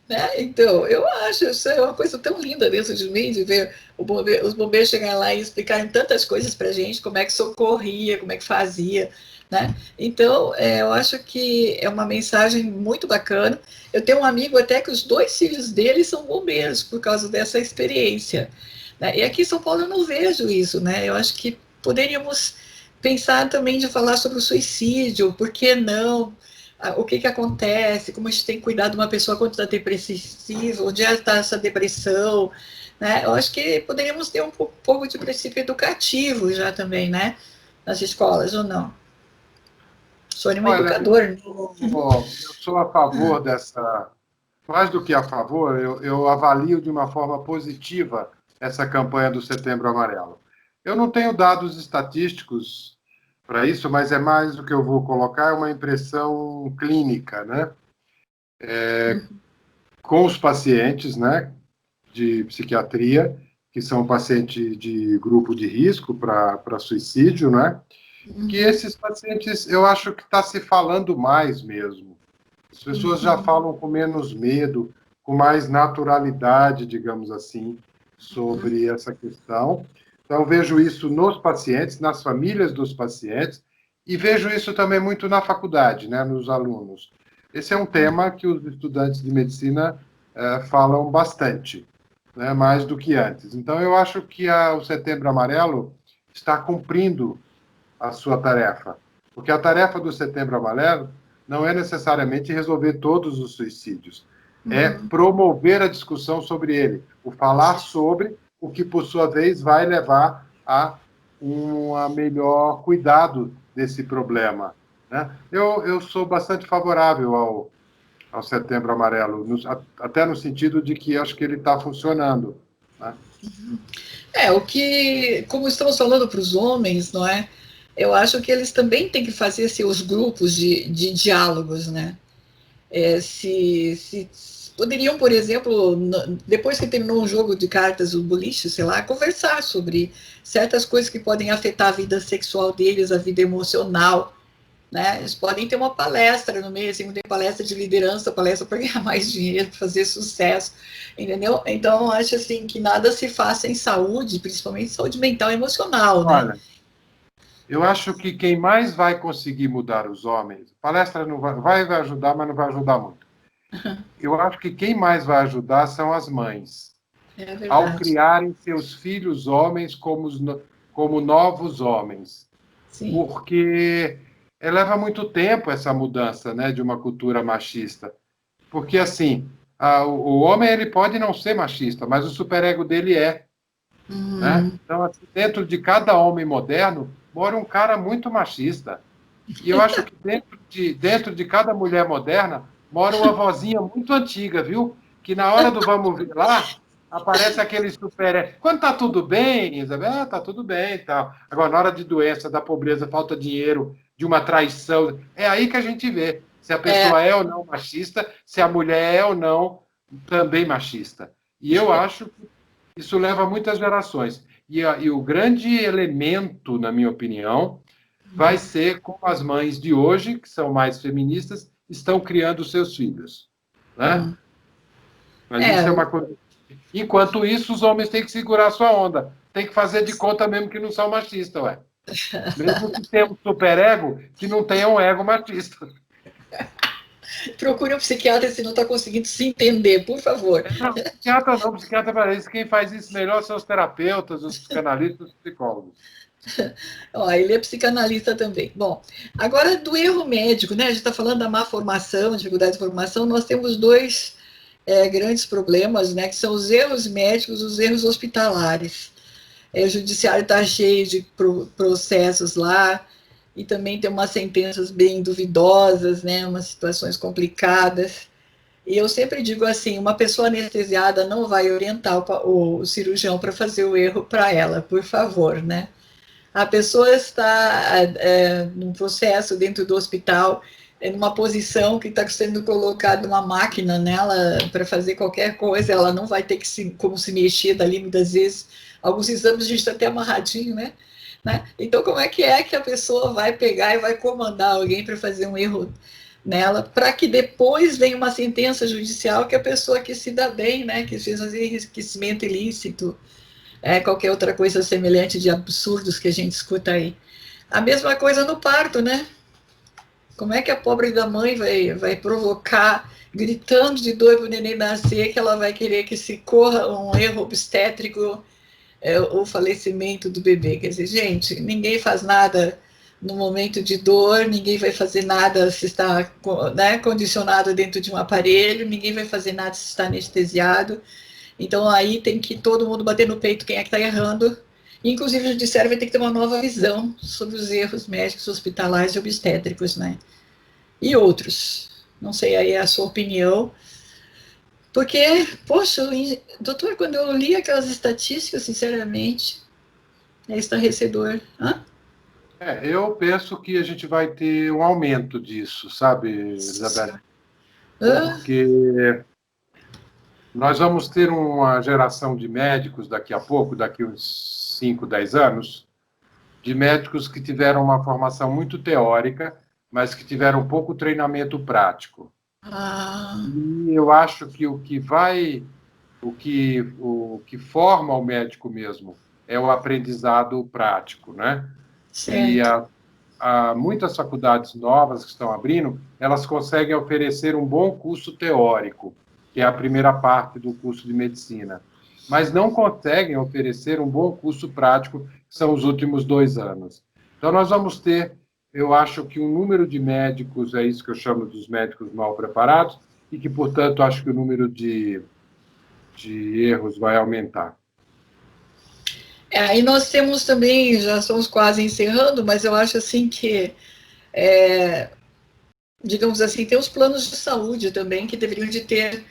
Né? Então, eu acho isso é uma coisa tão linda dentro de mim, de ver os bombeiros chegarem lá e explicarem tantas coisas para gente, como é que socorria, como é que fazia. Né? Então, eu acho que é uma mensagem muito bacana. Eu tenho um amigo até que os dois filhos dele são bombeiros por causa dessa experiência. Né? E aqui em São Paulo eu não vejo isso. Né? Eu acho que poderíamos pensar também de falar sobre o suicídio, por que não? O que, que acontece, como a gente tem que cuidar de uma pessoa quando está depressiva, onde está essa depressão, né? Eu acho que poderíamos ter um pouco de princípio educativo já também, né? Nas escolas, ou não? Sou um Olha, educador. eu sou a favor dessa. Mais do que a favor, eu avalio de uma forma positiva essa campanha do Setembro Amarelo. Eu não tenho dados estatísticos para isso, mas é mais do que eu vou colocar, é uma impressão clínica, né? Com os pacientes, né, de psiquiatria, que são pacientes de grupo de risco para suicídio, né? Que esses pacientes, eu acho que está se falando mais mesmo. As pessoas já falam com menos medo, com mais naturalidade, digamos assim, sobre essa questão. Então, eu vejo isso nos pacientes, nas famílias dos pacientes, e vejo isso também muito na faculdade, né, nos alunos. Esse é um tema que os estudantes de medicina falam bastante, né, mais do que antes. Então, eu acho que o Setembro Amarelo está cumprindo a sua tarefa. Porque a tarefa do Setembro Amarelo não é necessariamente resolver todos os suicídios, é promover a discussão sobre ele, o falar sobre, o que, por sua vez, vai levar a um melhor cuidado desse problema. Né? Eu sou bastante favorável ao Setembro Amarelo, até no sentido de que acho que ele está funcionando. Né? O que, como estamos falando para os homens, não é? Eu acho que eles também têm que fazer seus grupos de diálogos, né? Se poderiam, por exemplo, depois que terminou um jogo de cartas, o boliche, sei lá, conversar sobre certas coisas que podem afetar a vida sexual deles, a vida emocional, né? Eles podem ter uma palestra no meio, assim, tem palestra de liderança, palestra para ganhar mais dinheiro, para fazer sucesso, entendeu? Então, acho assim que nada se faça em saúde, principalmente saúde mental e emocional, né? Olha, eu acho que quem mais vai conseguir mudar os homens, palestra não vai ajudar, mas não vai ajudar muito. Eu acho que quem mais vai ajudar são as mães, É ao verdade. criarem seus filhos homens como novos homens, Sim. porque leva muito tempo essa mudança, né, de uma cultura machista. Porque, assim, o homem ele pode não ser machista, mas o superego dele é. Né? Uhum. Então, assim, dentro de cada homem moderno, mora um cara muito machista. E eu acho que dentro de cada mulher moderna mora uma vozinha muito antiga, viu? Que na hora do vamos ver lá, aparece aquele super. Quando tá tudo bem, Isabel, tá tudo bem e tal. Agora, na hora de doença, da pobreza, falta dinheiro, de uma traição, é aí que a gente vê se a É, pessoa é ou não machista, se a mulher é ou não também machista. E eu acho que isso leva muitas gerações. E o grande elemento, na minha opinião, vai ser como as mães de hoje, que são mais feministas, estão criando seus filhos. Né? hum. Mas É, isso é uma coisa. Enquanto isso, os homens têm que segurar sua onda. Tem que fazer de conta mesmo que não são machistas, ué. Mesmo que tenham um superego, que não tenham um ego machista. procure um psiquiatra se não está conseguindo se entender, por favor. Não, psiquiatra não, psiquiatra para isso. Quem faz isso melhor são os terapeutas, os psicanalistas, os psicólogos. Ó, ele é psicanalista também. Bom, agora do erro médico, né? A gente está falando da má formação, dificuldade de formação. Nós temos dois grandes problemas, né? Que são os erros médicos, os erros hospitalares. O judiciário está cheio de processos lá e também tem umas sentenças bem duvidosas, né? Umas situações complicadas. E eu sempre digo assim, uma pessoa anestesiada não vai orientar o cirurgião para fazer o erro para ela, por favor, né? A pessoa está num processo dentro do hospital, numa posição que está sendo colocada uma máquina nela para fazer qualquer coisa, ela não vai ter como se mexer dali muitas vezes. Alguns exames a gente está até amarradinho, né? Então, como é que a pessoa vai pegar e vai comandar alguém para fazer um erro nela, para que depois venha uma sentença judicial que a pessoa que se dá bem, né, que fez enriquecimento ilícito, qualquer outra coisa semelhante de absurdos que a gente escuta aí. A mesma coisa no parto, né? Como é que a pobre da mãe vai provocar, gritando de dor para o neném nascer, que ela vai querer que se corra um erro obstétrico ou falecimento do bebê? Quer dizer, gente, ninguém faz nada no momento de dor, ninguém vai fazer nada se está, né, condicionado dentro de um aparelho, ninguém vai fazer nada se está anestesiado. Então aí tem que todo mundo bater no peito quem é que está errando. Inclusive o judiciário vai ter que ter uma nova visão sobre os erros médicos, hospitalares e obstétricos, né? E outros. Não sei aí a sua opinião. Porque, poxa, doutor, quando eu li aquelas estatísticas, sinceramente, é estarrecedor. Hã? Eu penso que a gente vai ter um aumento disso, sabe, Elizabeth? Hã? Porque nós vamos ter uma geração de médicos daqui a pouco, daqui uns 5, 10 anos, de médicos que tiveram uma formação muito teórica, mas que tiveram pouco treinamento prático. Ah, E eu acho que o que forma o médico mesmo é o aprendizado prático, né? E certo. muitas faculdades novas que estão abrindo, elas conseguem oferecer um bom curso teórico, que é a primeira parte do curso de medicina, mas não conseguem oferecer um bom curso prático, que são os últimos 2 anos. Então, nós vamos ter, eu acho que um número de médicos, é isso que eu chamo dos médicos mal preparados, e que, portanto, acho que o número de erros vai aumentar. E nós temos também, já estamos quase encerrando, mas eu acho assim que digamos assim, tem os planos de saúde também que deveriam de ter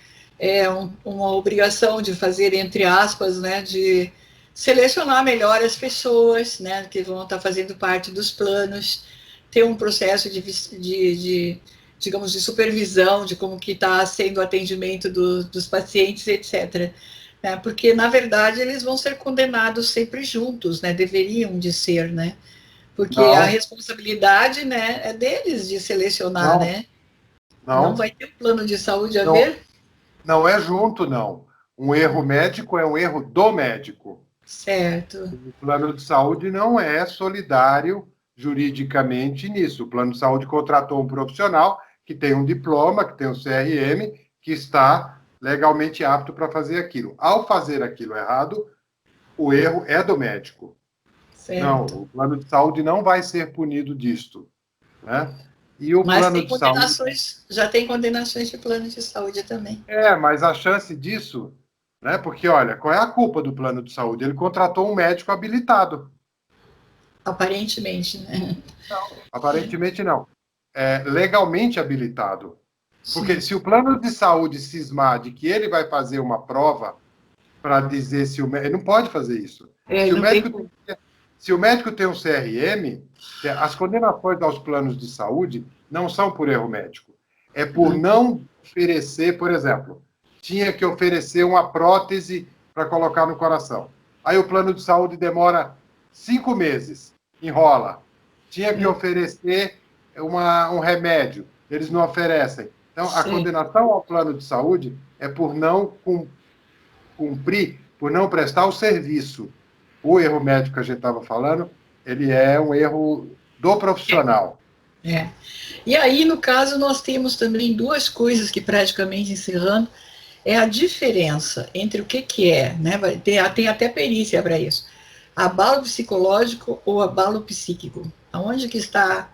uma obrigação de fazer, entre aspas, né, de selecionar melhor as pessoas, né, que vão estar fazendo parte dos planos, ter um processo digamos, de supervisão de como que está sendo o atendimento dos pacientes, etc. Né, porque, na verdade, eles vão ser condenados sempre juntos, né, deveriam de ser, né, porque a Não, responsabilidade, né, é deles de selecionar, não, né? Não não, vai ter um plano de saúde a não, ver? não é junto, não. Um erro médico é um erro do médico. Certo. O plano de saúde não é solidário juridicamente nisso. O plano de saúde contratou um profissional que tem um diploma, que tem um CRM, que está legalmente apto para fazer aquilo. Ao fazer aquilo errado, o erro é do médico. Não, Certo. o plano de saúde não vai ser punido disto, né? E o Mas plano tem de saúde... condenações, já tem condenações de plano de saúde também. Mas a chance disso, né? Porque, olha, qual é a culpa do plano de saúde? Ele contratou um médico habilitado. Aparentemente, né? Aparentemente não. É legalmente habilitado. Porque Sim. se o plano de saúde cismar de que ele vai fazer uma prova para dizer se o médico... Ele não pode fazer isso. Se o Não tem médico, como. se o médico tem um CRM, as condenações aos planos de saúde não são por erro médico. É por não oferecer, por exemplo, tinha que oferecer uma prótese para colocar no coração. Aí o plano de saúde demora 5 meses, enrola. Tinha que oferecer um remédio, eles não oferecem. Então, a Sim. condenação ao plano de saúde é por não cumprir, por não prestar o serviço. O erro médico que a gente estava falando, ele é um erro do profissional. É. E aí, no caso, nós temos também duas coisas que, praticamente encerrando, é a diferença entre o que é, né? Tem até perícia para isso. Abalo psicológico ou abalo psíquico? Aonde que está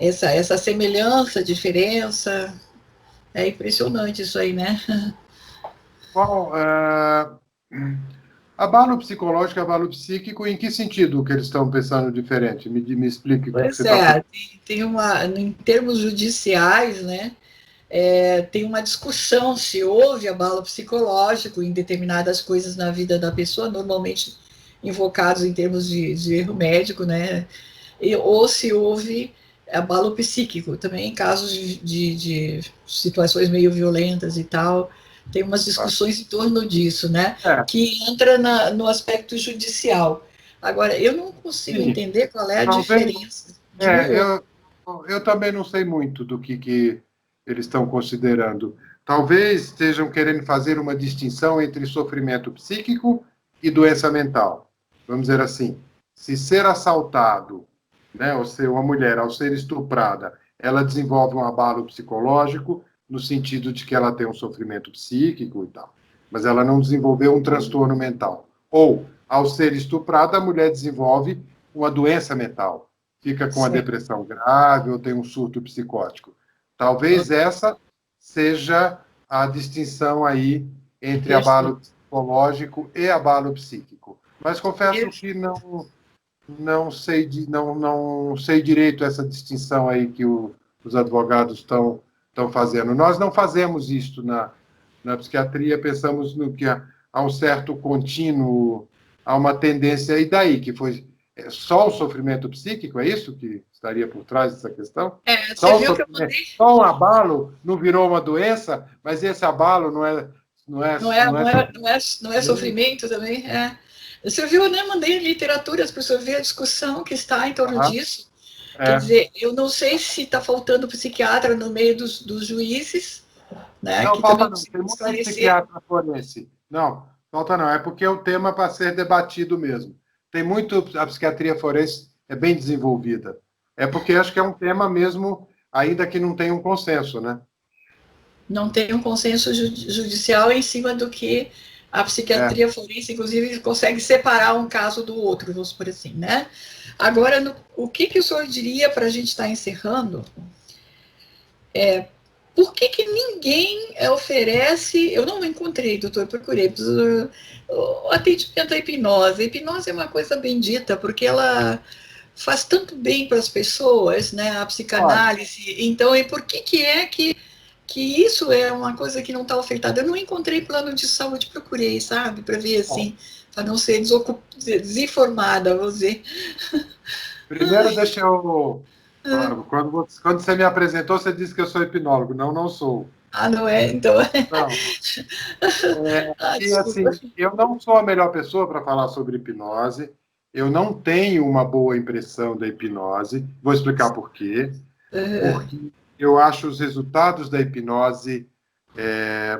essa semelhança, diferença? É impressionante isso aí, né? Bom, abalo psicológico, abalo psíquico, em que sentido que eles estão pensando diferente? Me explique o que você Pois está falando. é, tem uma, em termos judiciais, né? Tem uma discussão se houve abalo psicológico em determinadas coisas na vida da pessoa, normalmente invocados em termos de erro médico, né? Ou se houve abalo psíquico, também em casos de situações meio violentas e tal. Tem umas discussões em torno disso, né? É, Que entra no aspecto judicial. Agora, eu não consigo sim, entender qual é a talvez. diferença de um É, e outro. eu também não sei muito do que eles estão considerando. Talvez estejam querendo fazer uma distinção entre sofrimento psíquico e doença mental. Vamos dizer assim, se ser assaltado, né, ou ser uma mulher, ao ser estuprada, ela desenvolve um abalo psicológico, no sentido de que ela tem um sofrimento psíquico e tal, mas ela não desenvolveu um transtorno mental. Ou, ao ser estuprada, a mulher desenvolve uma doença mental, fica com a Sim. depressão grave ou tem um surto psicótico. Talvez essa seja a distinção aí entre abalo psicológico e abalo psíquico. Mas confesso que não sei direito essa distinção aí que os advogados estão fazendo. Nós não fazemos isto na psiquiatria, pensamos no que há um certo contínuo, há uma tendência, e daí que foi só o sofrimento psíquico, é isso que estaria por trás dessa questão? Você Só o viu que eu sofrimento, mandei? só um abalo não virou uma doença, mas esse abalo Não é sofrimento também? É. Você viu, né? Mandei literaturas para você ver a discussão que está em torno Aham, disso. Quer é. dizer, eu não sei se está faltando psiquiatra no meio dos juízes, né? Não, Que falta também não. precisa Tem muito esclarecer. psiquiatra forense. Não, falta não. É porque é um tema para ser debatido mesmo. Tem muito. A psiquiatria forense é bem desenvolvida. É porque acho que é um tema mesmo, ainda que não tenha um consenso, né? Não tem um consenso judicial em cima do que a É. psiquiatria forense, inclusive, consegue separar um caso do outro, vamos por assim, né? Agora, o que o senhor diria para a gente estar encerrando? Por que ninguém oferece? Eu não encontrei, doutor, procurei. O atendimento à hipnose. A hipnose é uma coisa bendita, porque ela faz tanto bem para as pessoas, né? A Olha, psicanálise. Então, e por que é que isso é uma coisa que não está ofertada? Eu não encontrei plano de saúde, procurei, sabe? Para ver bom, assim, para não ser desinformada, vou dizer. primeiro deixa eu. Quando você me apresentou, você disse que eu sou hipnólogo. Não, não sou. Ah, não é? Então. Não. Ah, E desculpa. assim, eu não sou a melhor pessoa para falar sobre hipnose. Eu não tenho uma boa impressão da hipnose. Vou explicar por quê. Porque eu acho os resultados da hipnose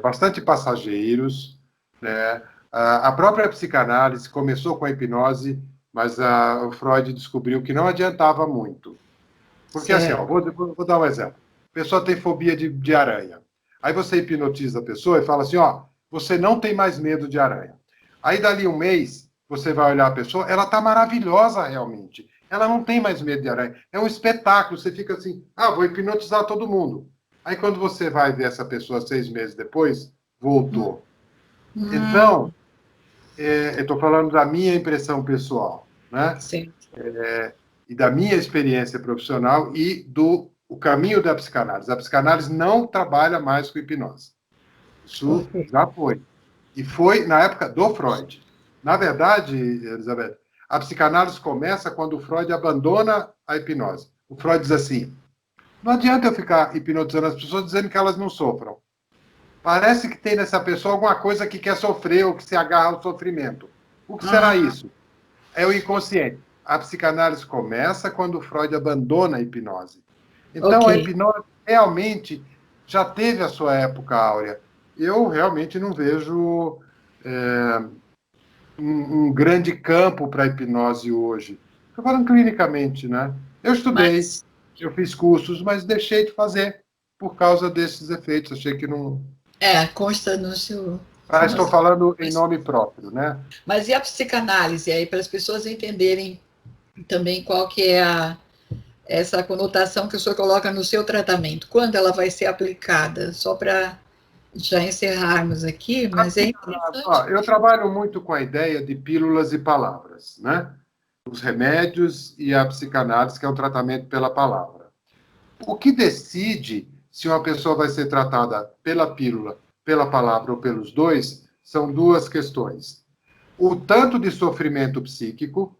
bastante passageiros, né? A própria psicanálise começou com a hipnose, mas o Freud descobriu que não adiantava muito. Porque assim, ó, Certo. vou dar um exemplo. A pessoa tem fobia de aranha. Aí você hipnotiza a pessoa e fala assim, ó, você não tem mais medo de aranha. Aí dali um mês, você vai olhar a pessoa, ela está maravilhosa realmente. ela não tem mais medo de aranha. É um espetáculo, você fica assim, vou hipnotizar todo mundo. Aí quando você vai ver essa pessoa 6 meses depois, voltou. Então, eu estou falando da minha impressão pessoal, né? Sim. E da minha experiência profissional e do o caminho da psicanálise. A psicanálise não trabalha mais com hipnose. Isso Ok. já foi. E foi na época do Freud. Na verdade, Elizabeth, a psicanálise começa quando o Freud abandona a hipnose. O Freud diz assim: não adianta eu ficar hipnotizando as pessoas dizendo que elas não sofram. Parece que tem nessa pessoa alguma coisa que quer sofrer ou que se agarra ao sofrimento. O que será isso? É o inconsciente. A psicanálise começa quando o Freud abandona a hipnose. Então, a Ok. hipnose realmente já teve a sua época áurea. Eu realmente não vejo um grande campo para a hipnose hoje. Estou falando clinicamente, né? Eu estudei, Mas, eu fiz cursos, mas deixei de fazer por causa desses efeitos. Achei que não. consta no seu... Estou falando em nome próprio, né? Mas e a psicanálise aí, para as pessoas entenderem também qual que é essa conotação que o senhor coloca no seu tratamento? Quando ela vai ser aplicada? Só para já encerrarmos aqui, mas é interessante. Eu trabalho muito com a ideia de pílulas e palavras, né? Os remédios e a psicanálise, que é o tratamento pela palavra. O que decide se uma pessoa vai ser tratada pela pílula, pela palavra ou pelos dois, são duas questões. O tanto de sofrimento psíquico,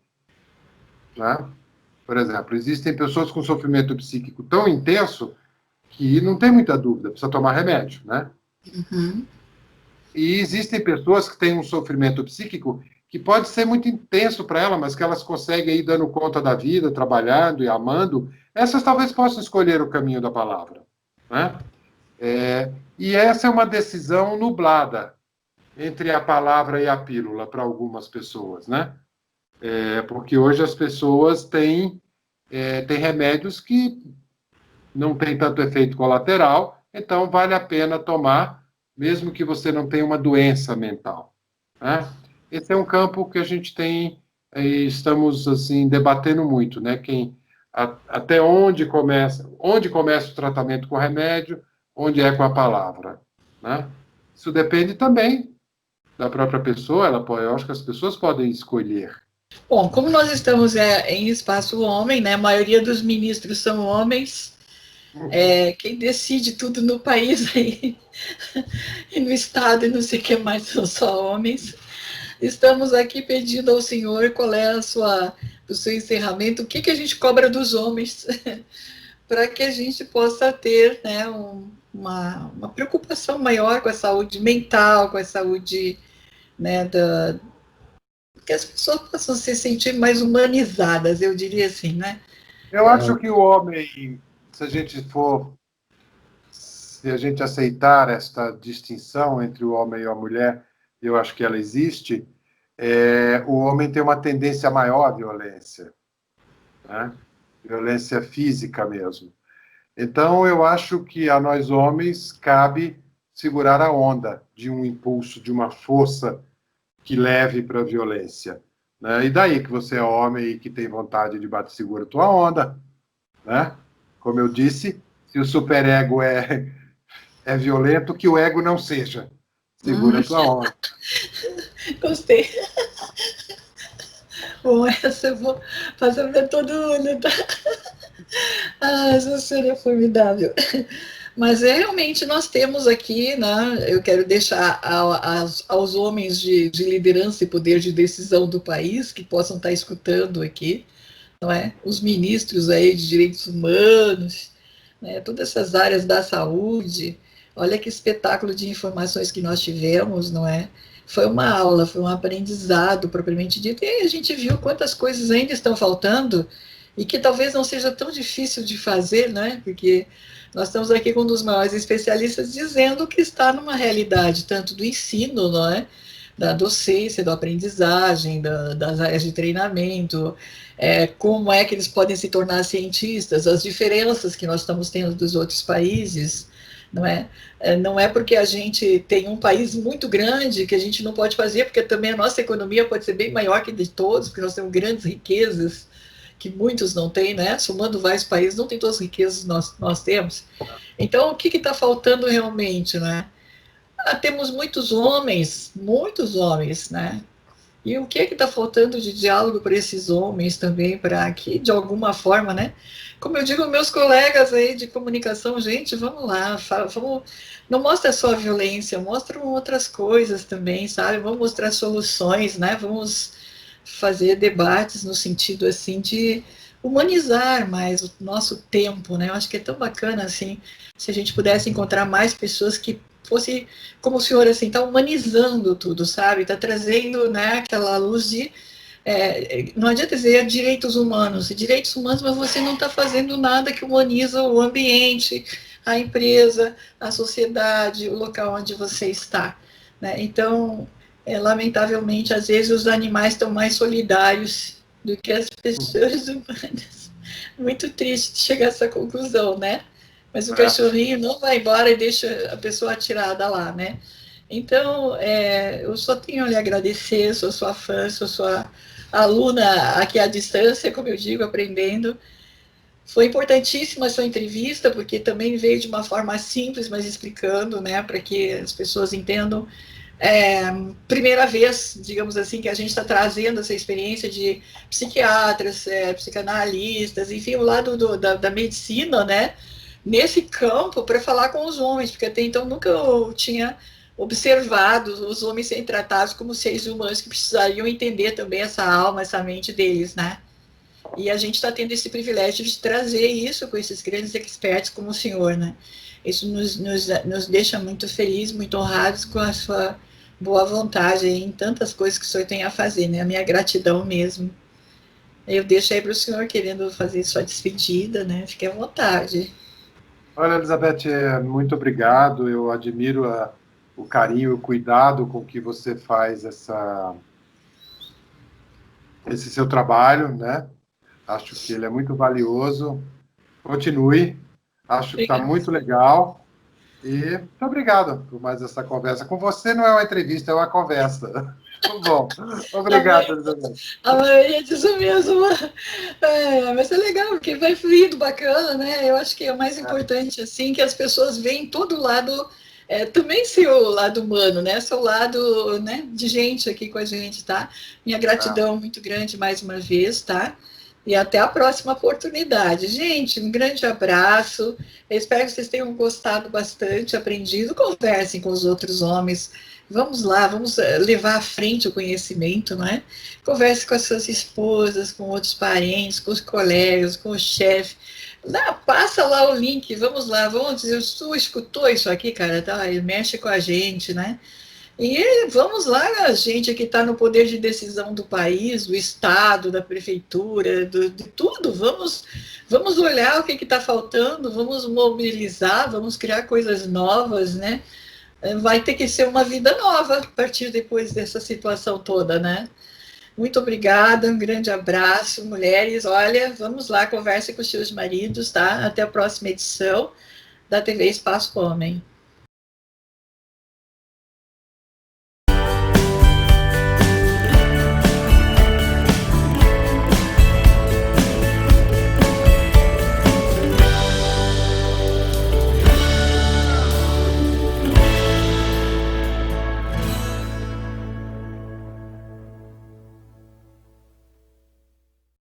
né? Por exemplo, existem pessoas com sofrimento psíquico tão intenso que não tem muita dúvida, precisa tomar remédio, né? Uhum. E existem pessoas que têm um sofrimento psíquico que pode ser muito intenso para ela, mas que elas conseguem ir dando conta da vida, trabalhando e amando. Essas talvez possam escolher o caminho da palavra, né? E essa é uma decisão nublada entre a palavra e a pílula para algumas pessoas, né? Porque hoje as pessoas têm remédios que não têm tanto efeito colateral, então vale a pena tomar, mesmo que você não tenha uma doença mental, né? Esse é um campo que a gente tem, estamos assim debatendo muito, né? Até onde começa o tratamento com remédio, onde é com a palavra, né? Isso depende também da própria pessoa, eu acho que as pessoas podem escolher. Bom, como nós estamos em espaço homem, né? A maioria dos ministros são homens. Quem decide tudo no país aí, e no estado e não sei o que mais são só homens. Estamos aqui pedindo ao senhor qual é o seu encerramento, o que, que a gente cobra dos homens para que a gente possa ter, né, uma preocupação maior com a saúde mental, com a saúde, né, que as pessoas possam se sentir mais humanizadas, eu diria assim, né? Eu acho que o homem, se a gente aceitar esta distinção entre o homem e a mulher, eu acho que ela existe, o homem tem uma tendência maior à violência, né? Violência física mesmo. Então, eu acho que a nós homens cabe segurar a onda de um impulso, de uma força que leve para a violência, né? E daí que você é homem e que tem vontade de bater, segura a tua onda, né? Como eu disse, se o superego é violento, que o ego não seja. Segura a tua onda. Gostei. Bom, essa eu vou fazer para todo mundo, tá? Essa seria formidável. Mas realmente nós temos aqui, né, eu quero deixar aos homens de liderança e poder de decisão do país que possam estar escutando aqui, não é? Os ministros aí de direitos humanos, né, todas essas áreas da saúde. Olha que espetáculo de informações que nós tivemos, não é? Foi uma aula, foi um aprendizado propriamente dito, e a gente viu quantas coisas ainda estão faltando e que talvez não seja tão difícil de fazer, né? Porque nós estamos aqui com um dos maiores especialistas dizendo que está numa realidade tanto do ensino, não é? Da docência, da aprendizagem, das áreas de treinamento, como é que eles podem se tornar cientistas, as diferenças que nós estamos tendo dos outros países, não é? Não é porque a gente tem um país muito grande que a gente não pode fazer, porque também a nossa economia pode ser bem maior que de todos, porque nós temos grandes riquezas que muitos não têm, né? Somando vários países, não tem todas as riquezas que nós temos. Então, o que está faltando realmente, né? Temos muitos homens, né? E o que está faltando de diálogo para esses homens também, para que, de alguma forma, né? Como eu digo, meus colegas aí de comunicação, gente, vamos lá, vamos, não mostra só a violência, mostram outras coisas também, sabe? Vamos mostrar soluções, né? Vamos fazer debates no sentido, assim, de humanizar mais o nosso tempo, né? Eu acho que é tão bacana, assim, se a gente pudesse encontrar mais pessoas que fosse como o senhor, assim, está humanizando tudo, sabe? Está trazendo, né, aquela luz de... não adianta dizer direitos humanos, mas você não está fazendo nada que humaniza o ambiente, a empresa, a sociedade, o local onde você está, né? Então, lamentavelmente, às vezes os animais estão mais solidários do que as pessoas humanas. Muito triste chegar a essa conclusão, né? Mas o cachorrinho não vai embora e deixa a pessoa atirada lá, né? Então, eu só tenho a lhe agradecer, sou sua fã, sou sua aluna aqui à distância, como eu digo, aprendendo. Foi importantíssima a sua entrevista, porque também veio de uma forma simples, mas explicando, né, para que as pessoas entendam. Primeira vez, digamos assim, que a gente está trazendo essa experiência de psiquiatras, psicanalistas, enfim, o lado da medicina, né, nesse campo para falar com os homens, porque até então nunca eu tinha observado os homens serem tratados como seres humanos que precisariam entender também essa alma, essa mente deles, né? E a gente está tendo esse privilégio de trazer isso com esses grandes experts como o senhor, né? Isso nos deixa muito felizes, muito honrados com a sua boa vontade em tantas coisas que o senhor tem a fazer, né? A minha gratidão mesmo. Eu deixo aí para o senhor querendo fazer sua despedida, né? Fique à vontade. Olha, Elizabeth, muito obrigado. Eu admiro o carinho, o cuidado com que você faz esse seu trabalho, né? Acho que ele é muito valioso. Continue. Acho que está muito legal. E muito obrigado por mais essa conversa. Com você não é uma entrevista, é uma conversa. Muito bom. Obrigado, Elizabeth. A maioria diz o mesmo. Mas é legal, porque vai fluindo, bacana, né? Eu acho que é o mais importante, assim, que as pessoas veem todo o lado, também seu lado humano, né? Seu lado, né, de gente aqui com a gente, tá? Minha gratidão muito grande mais uma vez, tá? E até a próxima oportunidade. Gente, um grande abraço. Eu espero que vocês tenham gostado bastante, aprendido. Conversem com os outros homens. Vamos lá, vamos levar à frente o conhecimento, não é? Converse com as suas esposas, com outros parentes, com os colegas, com o chefe. Passa lá o link, vamos lá, vamos dizer, tu escutou isso aqui, cara, tá? Mexe com a gente, né? E vamos lá, a gente que está no poder de decisão do país, do Estado, da prefeitura, de tudo, vamos olhar o que está faltando, vamos mobilizar, vamos criar coisas novas, né? Vai ter que ser uma vida nova a partir depois dessa situação toda, né? Muito obrigada, um grande abraço, mulheres. Olha, vamos lá, converse com os seus maridos, tá? Até a próxima edição da TV Espaço Homem.